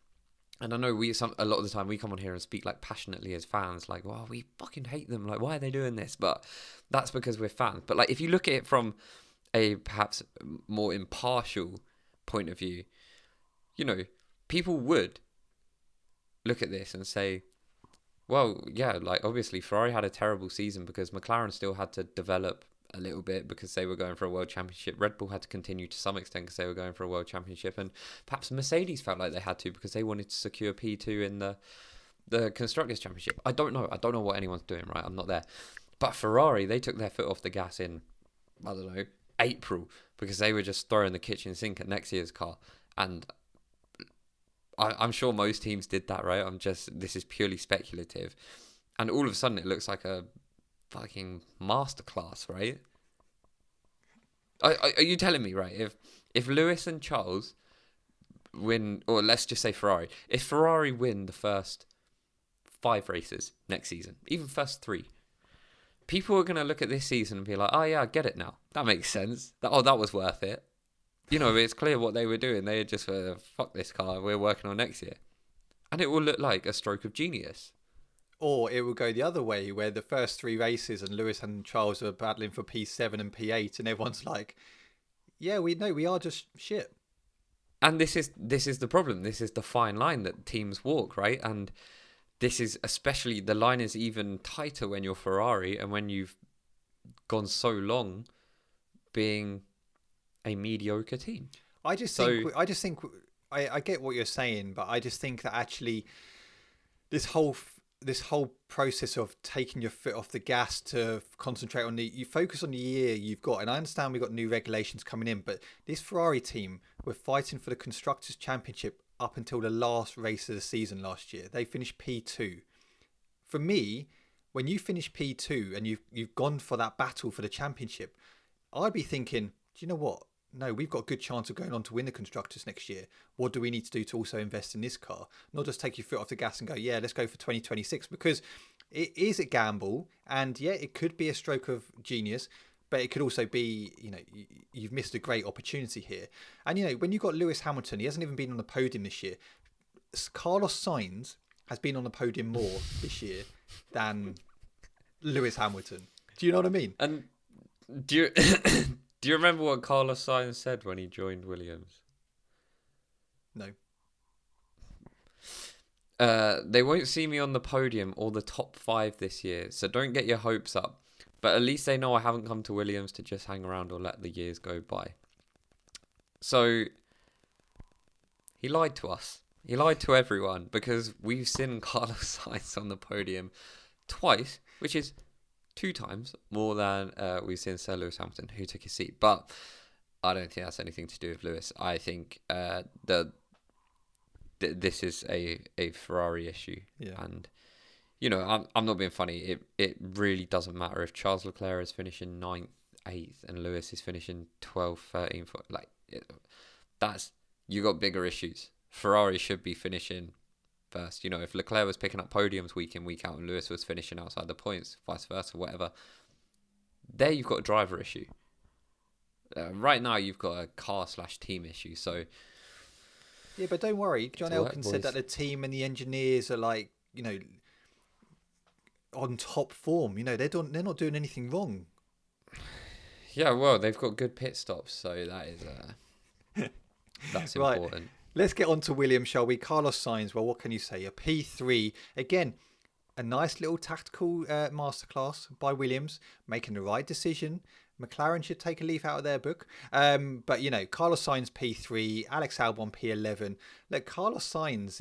And I know a lot of the time we come on here and speak like passionately as fans, like, "Wow, we fucking hate them. Like, why are they doing this?" But that's because we're fans. But like, if you look at it from a perhaps more impartial point of view, you know, people would look at this and say, well, yeah, like obviously Ferrari had a terrible season because McLaren still had to develop a little bit because they were going for a world championship. Red Bull had to continue to some extent because they were going for a world championship, and perhaps Mercedes felt like they had to because they wanted to secure P2 in the Constructors' Championship. I don't know what anyone's doing, right? I'm not there. But Ferrari, they took their foot off the gas in, I don't know, April, because they were just throwing the kitchen sink at next year's car. And I'm sure most teams did that, right? This is purely speculative. And all of a sudden it looks like a fucking masterclass, right? Are you telling me, right? If Lewis and Charles win, or let's just say Ferrari, if Ferrari win the first 5 races next season, even first 3, people are going to look at this season and be like, oh yeah, I get it now. That makes sense. That was worth it. You know, it's clear what they were doing. They just were, fuck this car, we're working on next year. And it will look like a stroke of genius. Or it will go the other way, where the first 3 races and Lewis and Charles are battling for P7 and P8, and everyone's like, yeah, we are just shit. And this is the problem. This is the fine line that teams walk, right? And this is especially, the line is even tighter when you're Ferrari and when you've gone so long being a mediocre team. I get what you're saying, but I just think that actually this whole process of taking your foot off the gas to concentrate on you focus on the year you've got, and I understand we've got new regulations coming in, but this Ferrari team were fighting for the Constructors' Championship up until the last race of the season last year. They finished P2. For me, when you finish P2 and you've gone for that battle for the championship, I'd be thinking, do you know what? No, we've got a good chance of going on to win the Constructors next year. What do we need to do to also invest in this car? Not just take your foot off the gas and go, yeah, let's go for 2026, because it is a gamble, and yeah, it could be a stroke of genius, but it could also be, you know, you've missed a great opportunity here. And, you know, when you've got Lewis Hamilton, he hasn't even been on the podium this year. Carlos Sainz has been on the podium more this year than Lewis Hamilton. Do you know what I mean? And do you... Do you remember what Carlos Sainz said when he joined Williams? No. They won't see me on the podium or the top 5 this year, so don't get your hopes up. But at least they know I haven't come to Williams to just hang around or let the years go by. So, he lied to us. He lied to everyone, because we've seen Carlos Sainz on the podium twice, which is 2 times more than we've seen Sir Lewis Hamilton, who took his seat. But I don't think that's anything to do with Lewis. I think this is a Ferrari issue. Yeah. And, you know, I'm not being funny. It really doesn't matter if Charles Leclerc is finishing 9th, 8th, and Lewis is finishing 12th, 13th. You got bigger issues. Ferrari should be finishing first. You know, if Leclerc was picking up podiums week in, week out, and Lewis was finishing outside the points, vice versa, whatever, there you've got a driver issue. Right now you've got a car/team issue. So yeah, but don't worry. John Elkann said that the team and the engineers are, like, you know, on top form. You know, they're not doing anything wrong. Yeah, well, they've got good pit stops, so that is that's right. important. Let's get on to Williams, shall we? Carlos Sainz, well, what can you say? A P3. Again, a nice little tactical masterclass by Williams, making the right decision. McLaren should take a leaf out of their book. But, you know, Carlos Sainz P3, Alex Albon P11. Look, Carlos Sainz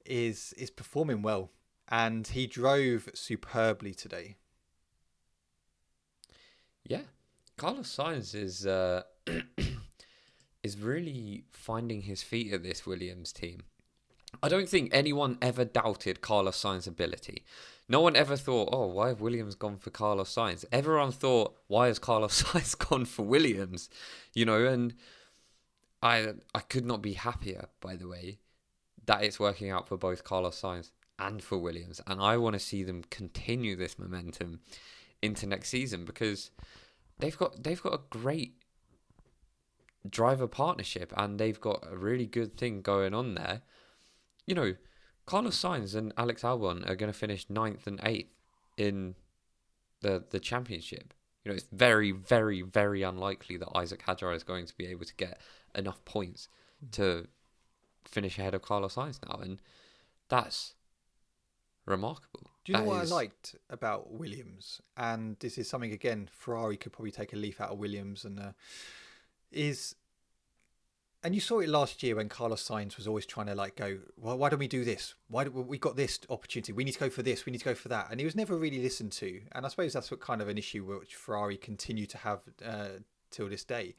is performing well, and he drove superbly today. Yeah, Carlos Sainz is really finding his feet at this Williams team. I don't think anyone ever doubted Carlos Sainz's ability. No one ever thought, oh, why have Williams gone for Carlos Sainz? Everyone thought, why has Carlos Sainz gone for Williams? You know, and I could not be happier, by the way, that it's working out for both Carlos Sainz and for Williams. And I want to see them continue this momentum into next season, because they've got a great driver partnership, and they've got a really good thing going on there. You know, Carlos Sainz and Alex Albon are going to finish 9th and 8th in the championship. You know, it's very, very, very unlikely that Isaac Hadjar is going to be able to get enough points to finish ahead of Carlos Sainz now, and that's remarkable. Do you know what I liked about Williams? And this is something, again, Ferrari could probably take a leaf out of Williams, and and you saw it last year when Carlos Sainz was always trying to like go, well, why don't we do this? Why do we got this opportunity? We need to go for this. We need to go for that. And he was never really listened to. And I suppose that's what kind of an issue which Ferrari continue to have till this day.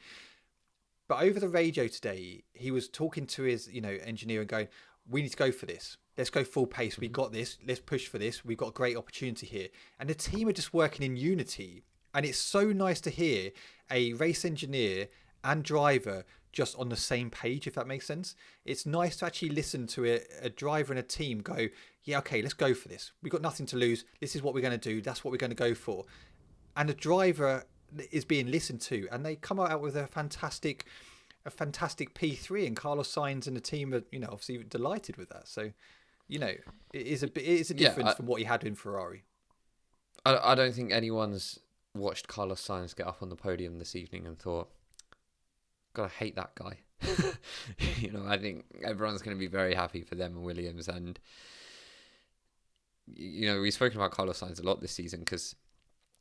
But over the radio today, he was talking to his, engineer and going, we need to go for this. Let's go full pace. We got this. Let's push for this. We've got a great opportunity here. And the team are just working in unity. And it's so nice to hear a race engineer and driver just on the same page, if that makes sense. It's nice to actually listen to a driver and a team go, yeah, okay, let's go for this. We've got nothing to lose. This is what we're going to do. That's what we're going to go for. And the driver is being listened to, and they come out with a fantastic P3, and Carlos Sainz and the team are, obviously delighted with that. So, it is a difference from what he had in Ferrari. I don't think anyone's watched Carlos Sainz get up on the podium this evening and thought, God, I hate that guy. I think everyone's going to be very happy for them and Williams. And, we've spoken about Carlos Sainz a lot this season because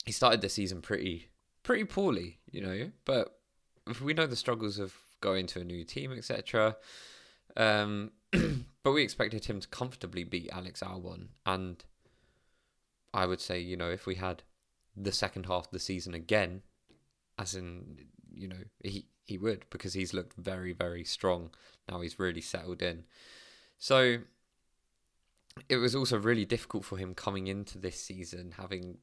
he started the season pretty poorly, but we know the struggles of going to a new team, etc. But we expected him to comfortably beat Alex Albon. And I would say, if we had the second half of the season again, as in, he would, because he's looked very, very strong. Now he's really settled in. So it was also really difficult for him coming into this season, having,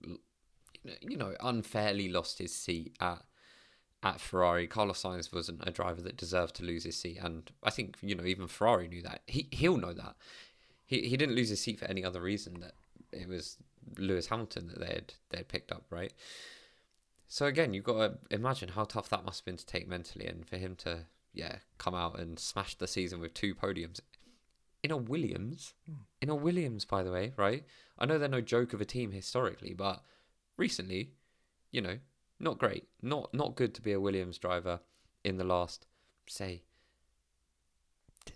unfairly lost his seat at Ferrari. Carlos Sainz wasn't a driver that deserved to lose his seat. And I think, even Ferrari knew that. He'll know that. He didn't lose his seat for any other reason, that it was Lewis Hamilton that they had picked up, right? So again, you've got to imagine how tough that must have been to take mentally, and for him to, come out and smash the season with 2 podiums in a Williams, by the way, right? I know they're no joke of a team historically, but recently, not great, not good to be a Williams driver in the last, say,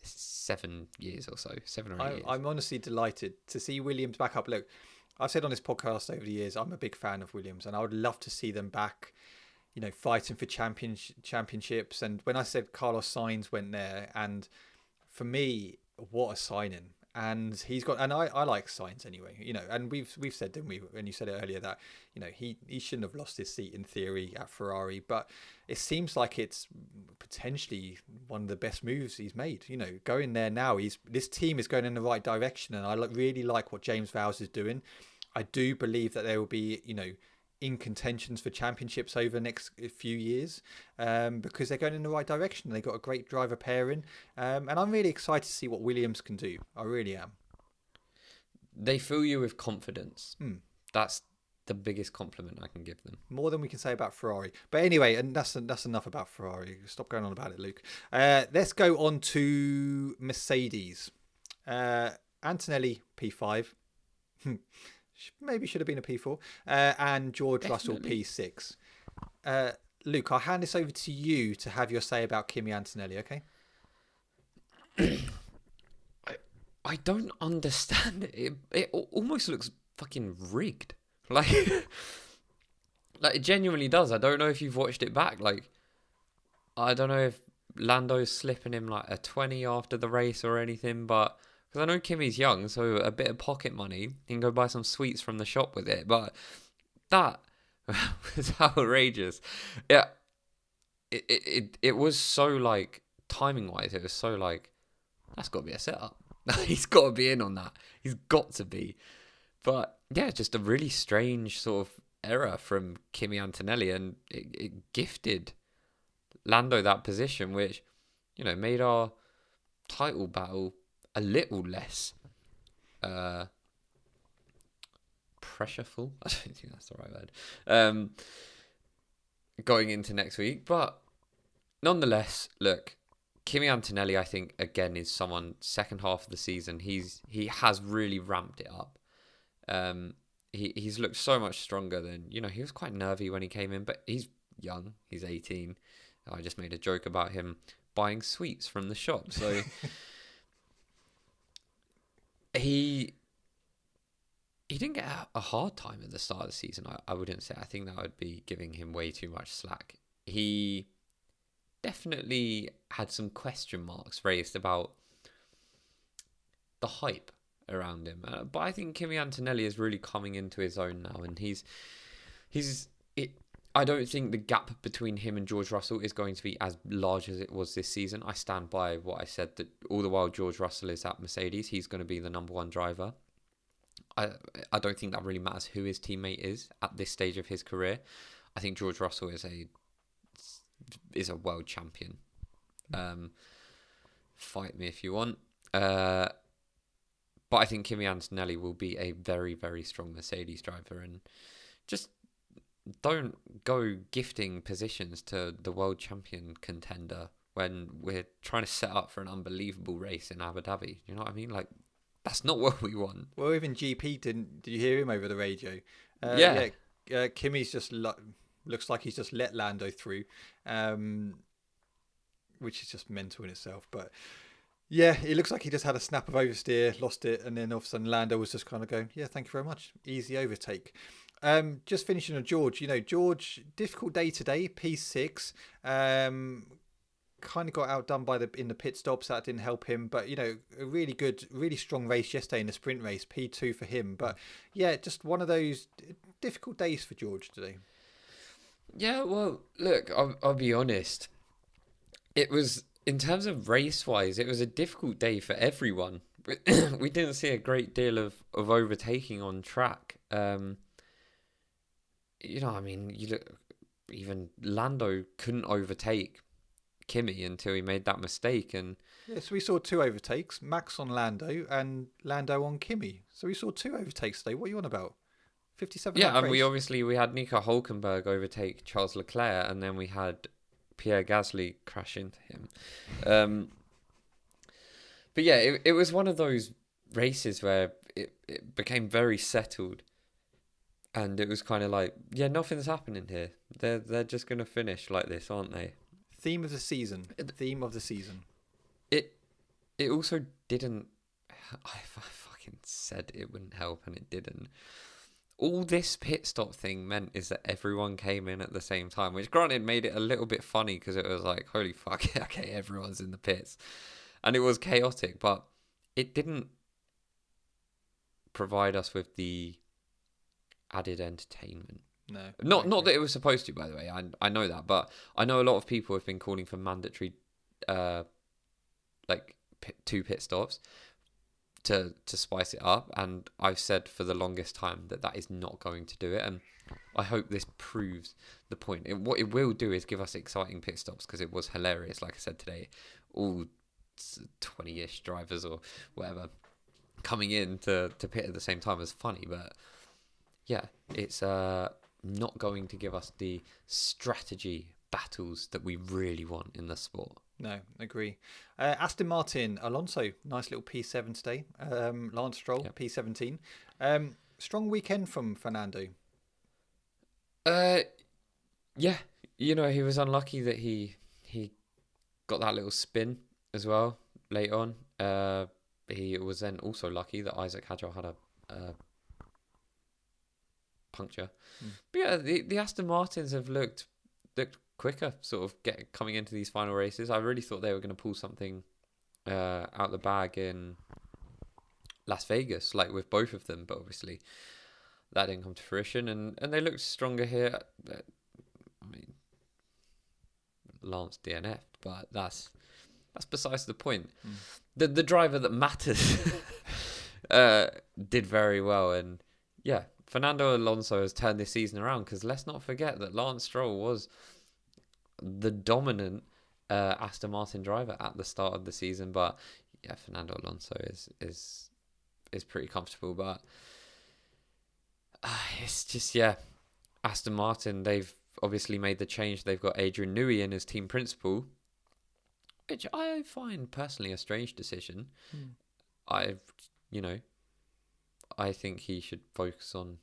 7 years or so, 7 or 8 years. I'm honestly delighted to see Williams back up. Look, I've said on this podcast over the years, I'm a big fan of Williams, and I would love to see them back, fighting for championships. And when I said Carlos Sainz went there, and for me, what a signing. And he's got, and I like Sainz anyway, and we've said, didn't we, and you said it earlier, that, he shouldn't have lost his seat in theory at Ferrari, but it seems like it's potentially one of the best moves he's made, going there now. This team is going in the right direction, and I really like what James Vowles is doing. I do believe that there will be, in contentions for championships over the next few years, because they're going in the right direction. They've got a great driver pairing, and I'm really excited to see what Williams can do. I really am. They fill you with confidence. That's the biggest compliment I can give them. More than we can say about Ferrari. But anyway, and that's enough about Ferrari. Stop going on about it, Luke. Let's go on to Mercedes. Antonelli, P5. Maybe should have been a P4. And George Russell, P6. Luke, I'll hand this over to you to have your say about Kimi Antonelli, okay? I don't understand it. It almost looks fucking rigged. Like it genuinely does. I don't know if you've watched it back. I don't know if Lando's slipping him a 20 after the race or anything, but because I know Kimi's young, so a bit of pocket money, he can go buy some sweets from the shop with it. But that was outrageous. Yeah, it was so timing wise. It was so that's got to be a setup. He's got to be in on that. He's got to be. But yeah, just a really strange sort of error from Kimi Antonelli, and it gifted Lando that position, which made our title battle a little less pressureful. I don't think that's the right word. Going into next week, but nonetheless, look, Kimi Antonelli, I think again is someone second half of the season. He has really ramped it up. He's looked so much stronger than, he was quite nervy when he came in, but he's young. He's 18. I just made a joke about him buying sweets from the shop. So he didn't get a hard time at the start of the season, I wouldn't say. I think that would be giving him way too much slack. He definitely had some question marks raised about the hype around him. But I think Kimi Antonelli is really coming into his own now, and I don't think the gap between him and George Russell is going to be as large as it was this season. I stand by what I said, that all the while George Russell is at Mercedes, he's going to be the number one driver. I don't think that really matters who his teammate is at this stage of his career. I think George Russell is a world champion. Fight me if you want. But I think Kimi Antonelli will be a very, very strong Mercedes driver, and just don't go gifting positions to the world champion contender when we're trying to set up for an unbelievable race in Abu Dhabi. You know what I mean? Like, that's not what we want. Well, even GP did you hear him over the radio? Kimi's just looks like he's just let Lando through, which is just mental in itself. But yeah, it looks like he just had a snap of oversteer, lost it, and then all of a sudden Lando was just kind of going, yeah, thank you very much. Easy overtake. Just finishing on George. George, difficult day today, P6. Kind of got outdone in the pit stops. That didn't help him. But, a really good, really strong race yesterday in the sprint race, P2 for him. But, yeah, just one of those difficult days for George today. Yeah, well, look, I'll be honest. It was, in terms of race-wise, it was a difficult day for everyone. We didn't see a great deal of overtaking on track. Even Lando couldn't overtake Kimi until he made that mistake. And yes, we saw two overtakes, Max on Lando and Lando on Kimi. So we saw two overtakes today. What are you on about? 57. Yeah, and we had Nico Hülkenberg overtake Charles Leclerc, and then we had Pierre Gasly crash into him. But yeah, it was one of those races where it became very settled, and it was kind of like, yeah, nothing's happening here. They're just gonna finish like this, aren't they? Theme of the season. It also didn't. I fucking said it wouldn't help, and it didn't. All this pit stop thing meant is that everyone came in at the same time, which granted made it a little bit funny because it was like, holy fuck, okay, everyone's in the pits. And it was chaotic, but it didn't provide us with the added entertainment. No. Not that it was supposed to, by the way. I know that, but I know a lot of people have been calling for mandatory, two pit stops to spice it up, and I've said for the longest time that is not going to do it, and I hope this proves the point. What it will do is give us exciting pit stops, because it was hilarious, like I said today, all 20-ish drivers or whatever coming in to pit at the same time was funny, but yeah, it's not going to give us the strategy battles that we really want in the sport. No, agree. Aston Martin, Alonso, nice little P7 today. Lance Stroll, yep. P17. Strong weekend from Fernando. Yeah, he was unlucky that he got that little spin as well late on. He was then also lucky that Isaac Hadjar had a puncture. But yeah, the Aston Martins have looked quicker, sort of coming into these final races. I really thought they were going to pull something out the bag in Las Vegas, like with both of them, but obviously that didn't come to fruition, and they looked stronger here. I mean, Lance DNF'd, but that's besides the point. The driver that matters did very well, and yeah, Fernando Alonso has turned this season around, because let's not forget that Lance Stroll was the dominant Aston Martin driver at the start of the season, but yeah, Fernando Alonso is pretty comfortable, but it's just, yeah, Aston Martin, they've obviously made the change. They've got Adrian Newey in as team principal, which I find personally a strange decision. I've, you know, I think he should focus on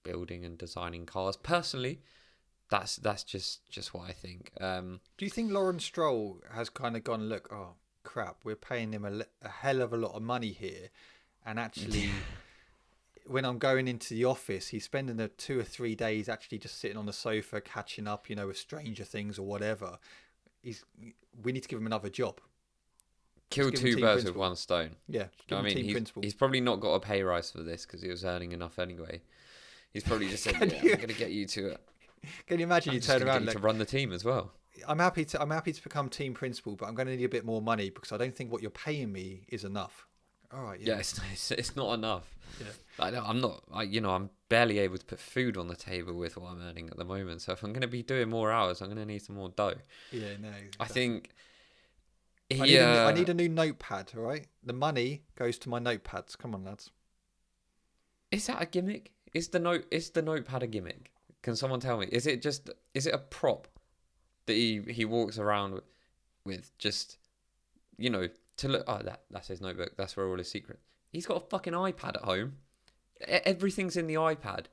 building and designing cars. Personally, that's just what I think. Do you think Lawrence Stroll has kind of gone, look, oh crap, we're paying him a hell of a lot of money here, and actually when I'm going into the office, he's spending the 2 or 3 days actually just sitting on the sofa catching up, with Stranger Things or whatever. We need to give him another job. Kill two birds with one stone. Yeah, I mean, he's probably not got a pay rise for this because he was earning enough anyway. He's probably just said, I'm going to get you to it. Can you imagine you turn around to run the team as well? I'm happy to become team principal, but I'm going to need a bit more money because I don't think what you're paying me is enough. All right. Yeah, it's not enough. Yeah. I'm barely able to put food on the table with what I'm earning at the moment. So if I'm going to be doing more hours, I'm going to need some more dough. Yeah, no. Exactly. I think. I need a new notepad. All right, the money goes to my notepads. Come on, lads. Is that a gimmick? Is the notepad a gimmick? Can someone tell me? Is it a prop that he walks around with just, to look? Oh, that's his notebook. That's where all his secrets. He's got a fucking iPad at home. Everything's in the iPad.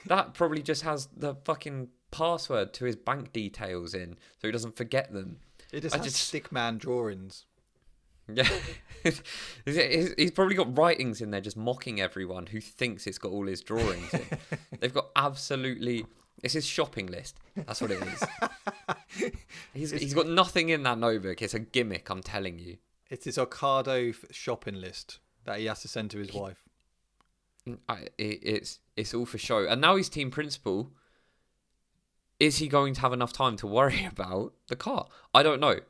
That probably just has the fucking password to his bank details in, so he doesn't forget them. It just has stickman drawings. Yeah. He's probably got writings in there just mocking everyone who thinks it's got all his drawings in. They've got absolutely... It's his shopping list. That's what it is. He's got nothing in that notebook. It's a gimmick, I'm telling you. It's his Ocado shopping list that he has to send to his wife. It's all for show. And now he's team principal. Is he going to have enough time to worry about the car? I don't know.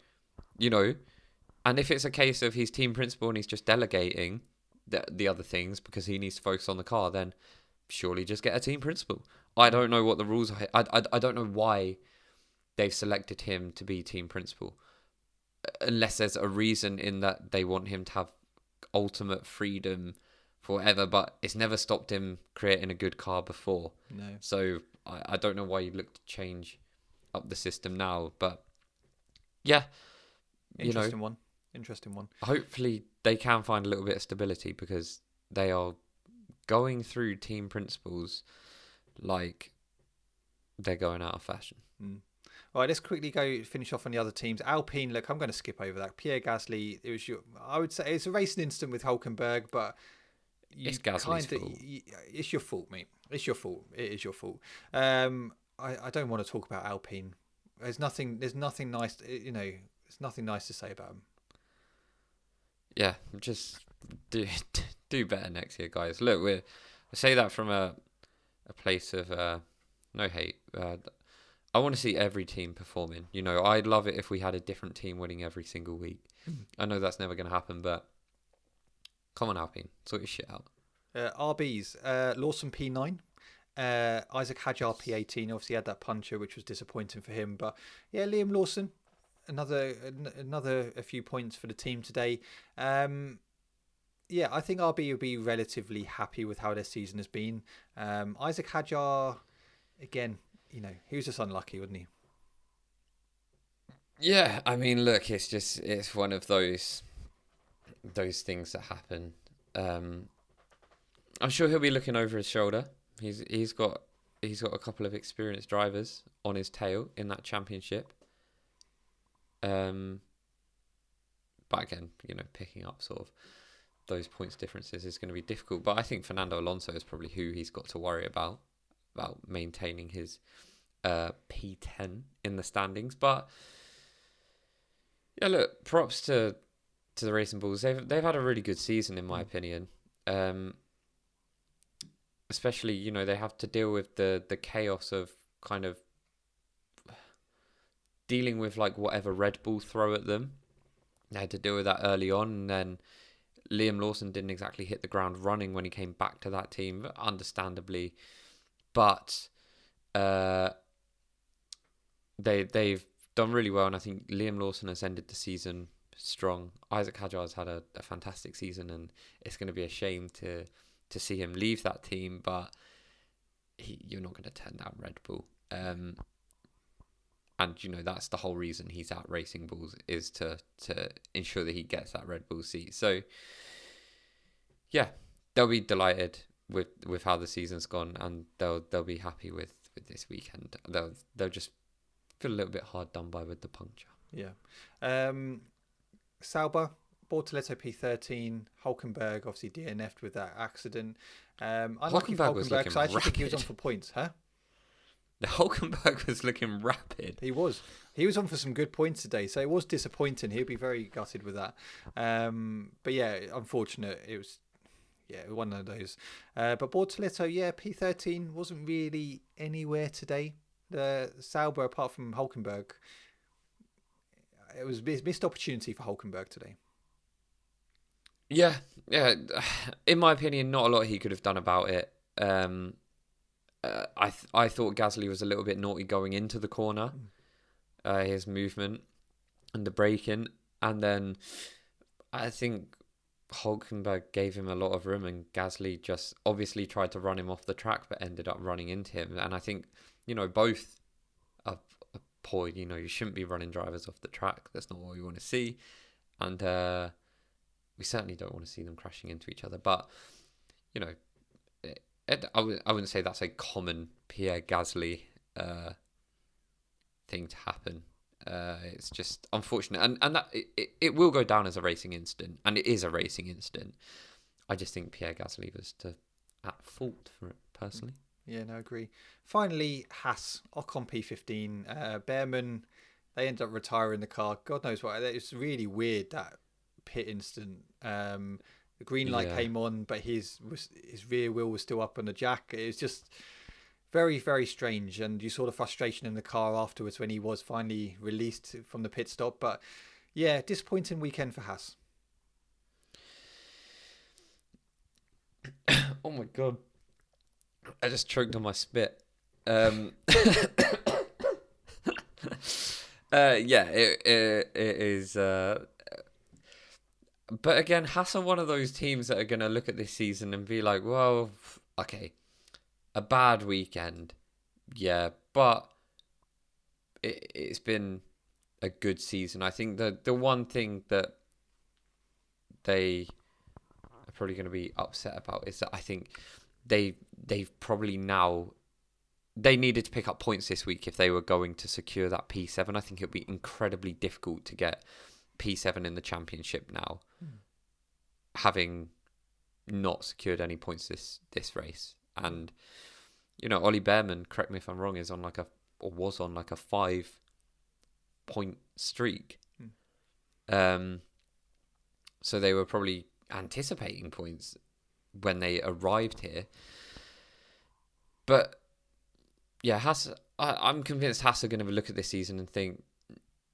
And if it's a case of he's team principal and he's just delegating the other things because he needs to focus on the car, then surely just get a team principal. I don't know what the rules are. I don't know why they've selected him to be team principal. Unless there's a reason in that they want him to have ultimate freedom forever, but it's never stopped him creating a good car before. No. So I don't know why you look to change up the system now, but yeah. Interesting one. Hopefully they can find a little bit of stability because they are going through team principals like they're going out of fashion. All right, let's quickly finish off on the other teams. Alpine, look, I'm going to skip over that. Pierre Gasly, I would say it's a racing incident with Hülkenberg, but it's Gasly's fault. It's your fault, mate. It's your fault. It is your fault. I don't want to talk about Alpine. There's nothing nice. There's nothing nice to say about them. Yeah, just do better next year, guys. Look, I say that from a place of no hate. I want to see every team performing. I'd love it if we had a different team winning every single week. I know that's never going to happen, but come on, Alpine, sort your shit out. RBs, Lawson P9, Isaac Hadjar P18. Obviously had that puncher, which was disappointing for him. But yeah, Liam Lawson, another a few points for the team today. Yeah, I think RB will be relatively happy with how their season has been. Isaac Hadjar, again, he was just unlucky, wasn't he? Yeah, I mean, look, it's one of those things that happen. I'm sure he'll be looking over his shoulder. He's got a couple of experienced drivers on his tail in that championship. But again, picking up sort of those points differences is going to be difficult. But I think Fernando Alonso is probably who he's got to worry about maintaining his P10 in the standings. But yeah, look, props to the Racing Bulls. They've had a really good season in my opinion. Especially, they have to deal with the chaos of kind of dealing with like whatever Red Bull throw at them. They had to deal with that early on, and then Liam Lawson didn't exactly hit the ground running when he came back to that team, understandably. But they've done really well, and I think Liam Lawson has ended the season strong. Isaac Hadjar's had a fantastic season, and it's going to be a shame to see him leave that team. But you're not going to turn down Red Bull. And that's the whole reason he's at Racing Bulls, is to ensure that he gets that Red Bull seat. So yeah, they'll be delighted with how the season's gone, and they'll be happy with this weekend. They'll just feel a little bit hard done by with the puncture. Yeah. Sauber, Bortoleto P13, Hulkenberg obviously DNF'd with that accident. Unlucky for Hulkenberg, because I actually think he was on for points, huh? The Hulkenberg was looking rapid. He was on for some good points today, so it was disappointing. He'll be very gutted with that. But yeah, unfortunate. It was, one of those. But Bortoleto, P13 wasn't really anywhere today. The Sauber, apart from Hulkenberg, it was a missed opportunity for Hulkenberg today. Yeah. In my opinion, not a lot he could have done about it. I thought Gasly was a little bit naughty going into the corner, his movement and the braking, and then I think Hulkenberg gave him a lot of room, and Gasly just obviously tried to run him off the track, but ended up running into him. And I think both are poor. You shouldn't be running drivers off the track. That's not what we want to see, and we certainly don't want to see them crashing into each other. But I wouldn't say that's a common Pierre Gasly thing to happen. It's just unfortunate, and that it will go down as a racing incident, and it is a racing incident. I just think Pierre Gasly was at fault for it, personally. Yeah, no, I agree. Finally, Haas, Ocon P15, Behrman, they ended up retiring the car. God knows what. It's really weird, that pit incident. The green light came on, but his rear wheel was still up on the jack. It was just very, very strange. And you saw the frustration in the car afterwards when he was finally released from the pit stop. But yeah, disappointing weekend for Haas. Oh my God. I just choked on my spit. It is... But again, Haas are one of those teams that are going to look at this season and be like, well, okay, a bad weekend. Yeah, but it's been a good season. I think the one thing that they are probably going to be upset about is that I think they've probably now... They needed to pick up points this week if they were going to secure that P7. I think it would be incredibly difficult to get P7 in the championship now, having not secured any points this race. And Ollie Behrman, correct me if I'm wrong, was on like a 5-point streak. So they were probably anticipating points when they arrived here. But yeah, Haas, I'm convinced Haas are going to look at this season and think,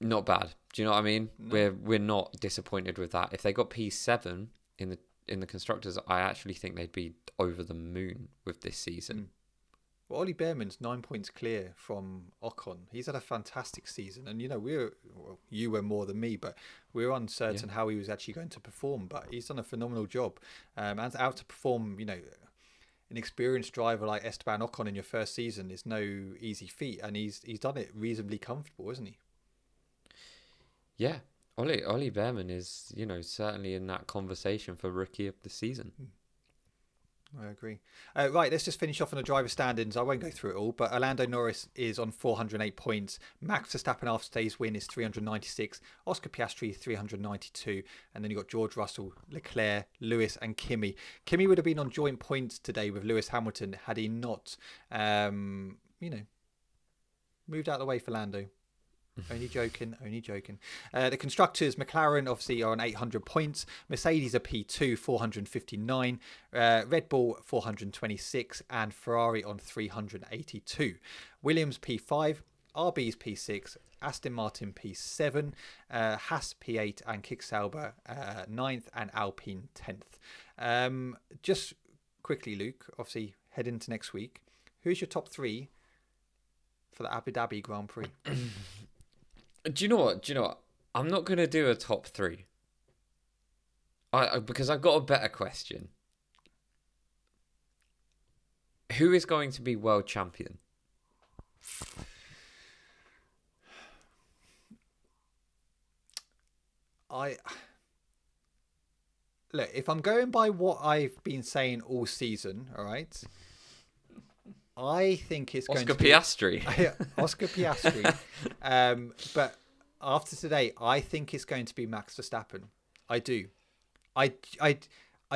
not bad. Do you know what I mean? No. We're not disappointed with that. If they got P7 in the constructors, I actually think they'd be over the moon with this season. Well, Ollie Behrman's 9 points clear from Ocon. He's had a fantastic season, and you were more than me, but we were uncertain how he was actually going to perform. But he's done a phenomenal job, and out to perform, an experienced driver like Esteban Ocon in your first season is no easy feat, and he's done it reasonably comfortable, isn't he? Yeah, Ollie Behrman is, certainly in that conversation for rookie of the season. I agree. Right, let's just finish off on the driver standings. I won't go through it all, but Lando Norris is on 408 points. Max Verstappen after today's win is 396. Oscar Piastri 392, and then you got George Russell, Leclerc, Lewis, and Kimi. Kimi would have been on joint points today with Lewis Hamilton had he not, moved out of the way for Lando. Only joking. The constructors, McLaren obviously are on 800 points. Mercedes are P2, 459. Red Bull 426, and Ferrari on 382. Williams P5, RB's P6, Aston Martin P7, Haas P8, and Kick Sauber 9th, and Alpine 10th. Just quickly, Luke, obviously head into next week. Who's your top 3 for the Abu Dhabi Grand Prix? Do you know what? I'm not going to do a top three. Because I've got a better question. Who is going to be world champion? Look, if I'm going by what I've been saying all season, all right, I think it's going to be Piastri. Oscar Piastri. But after today, I think it's going to be Max Verstappen. I do. I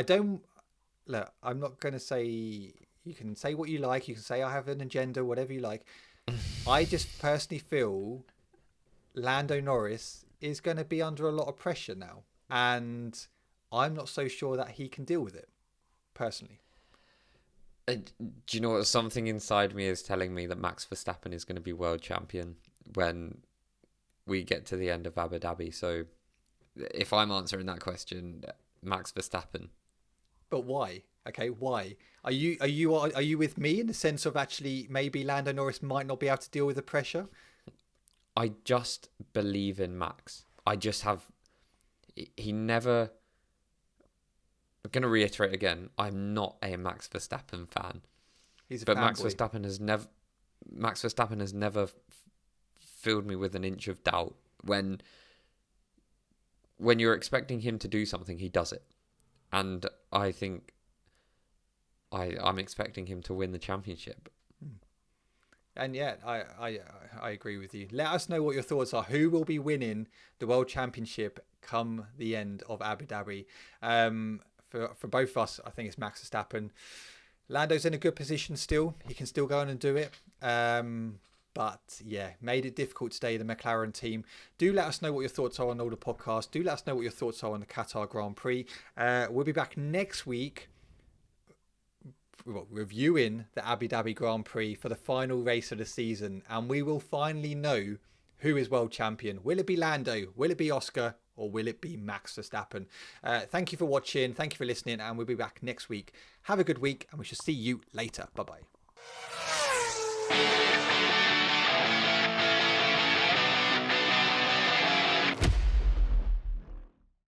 don't. Look, I'm not going to say. You can say what you like. You can say I have an agenda, whatever you like. I just personally feel Lando Norris is going to be under a lot of pressure now, and I'm not so sure that he can deal with it, personally. Do you know what? Something inside me is telling me that Max Verstappen is going to be world champion when we get to the end of Abu Dhabi. So if I'm answering that question, Max Verstappen. But why? Okay, why? Are you with me in the sense of actually maybe Lando Norris might not be able to deal with the pressure? I just believe in Max. I just have. He never. I'm going to reiterate again. I'm not a Max Verstappen fan. He's a but fanboy. Max Verstappen has never filled me with an inch of doubt. When you're expecting him to do something, he does it, and I think I'm expecting him to win the championship. And yeah, I agree with you. Let us know what your thoughts are. Who will be winning the World Championship come the end of Abu Dhabi? For both of us, I think it's Max Verstappen. Lando's in a good position still. He can still go on and do it. But yeah, made it difficult today, the McLaren team. Do let us know what your thoughts are on all the podcasts. Do let us know what your thoughts are on the Qatar Grand Prix. We'll be back next week reviewing the Abu Dhabi Grand Prix for the final race of the season, and we will finally know who is world champion. Will it be Lando? Will it be Oscar? Or will it be Max Verstappen? Thank you for watching. Thank you for listening, and we'll be back next week. Have a good week, and we shall see you later. Bye-bye.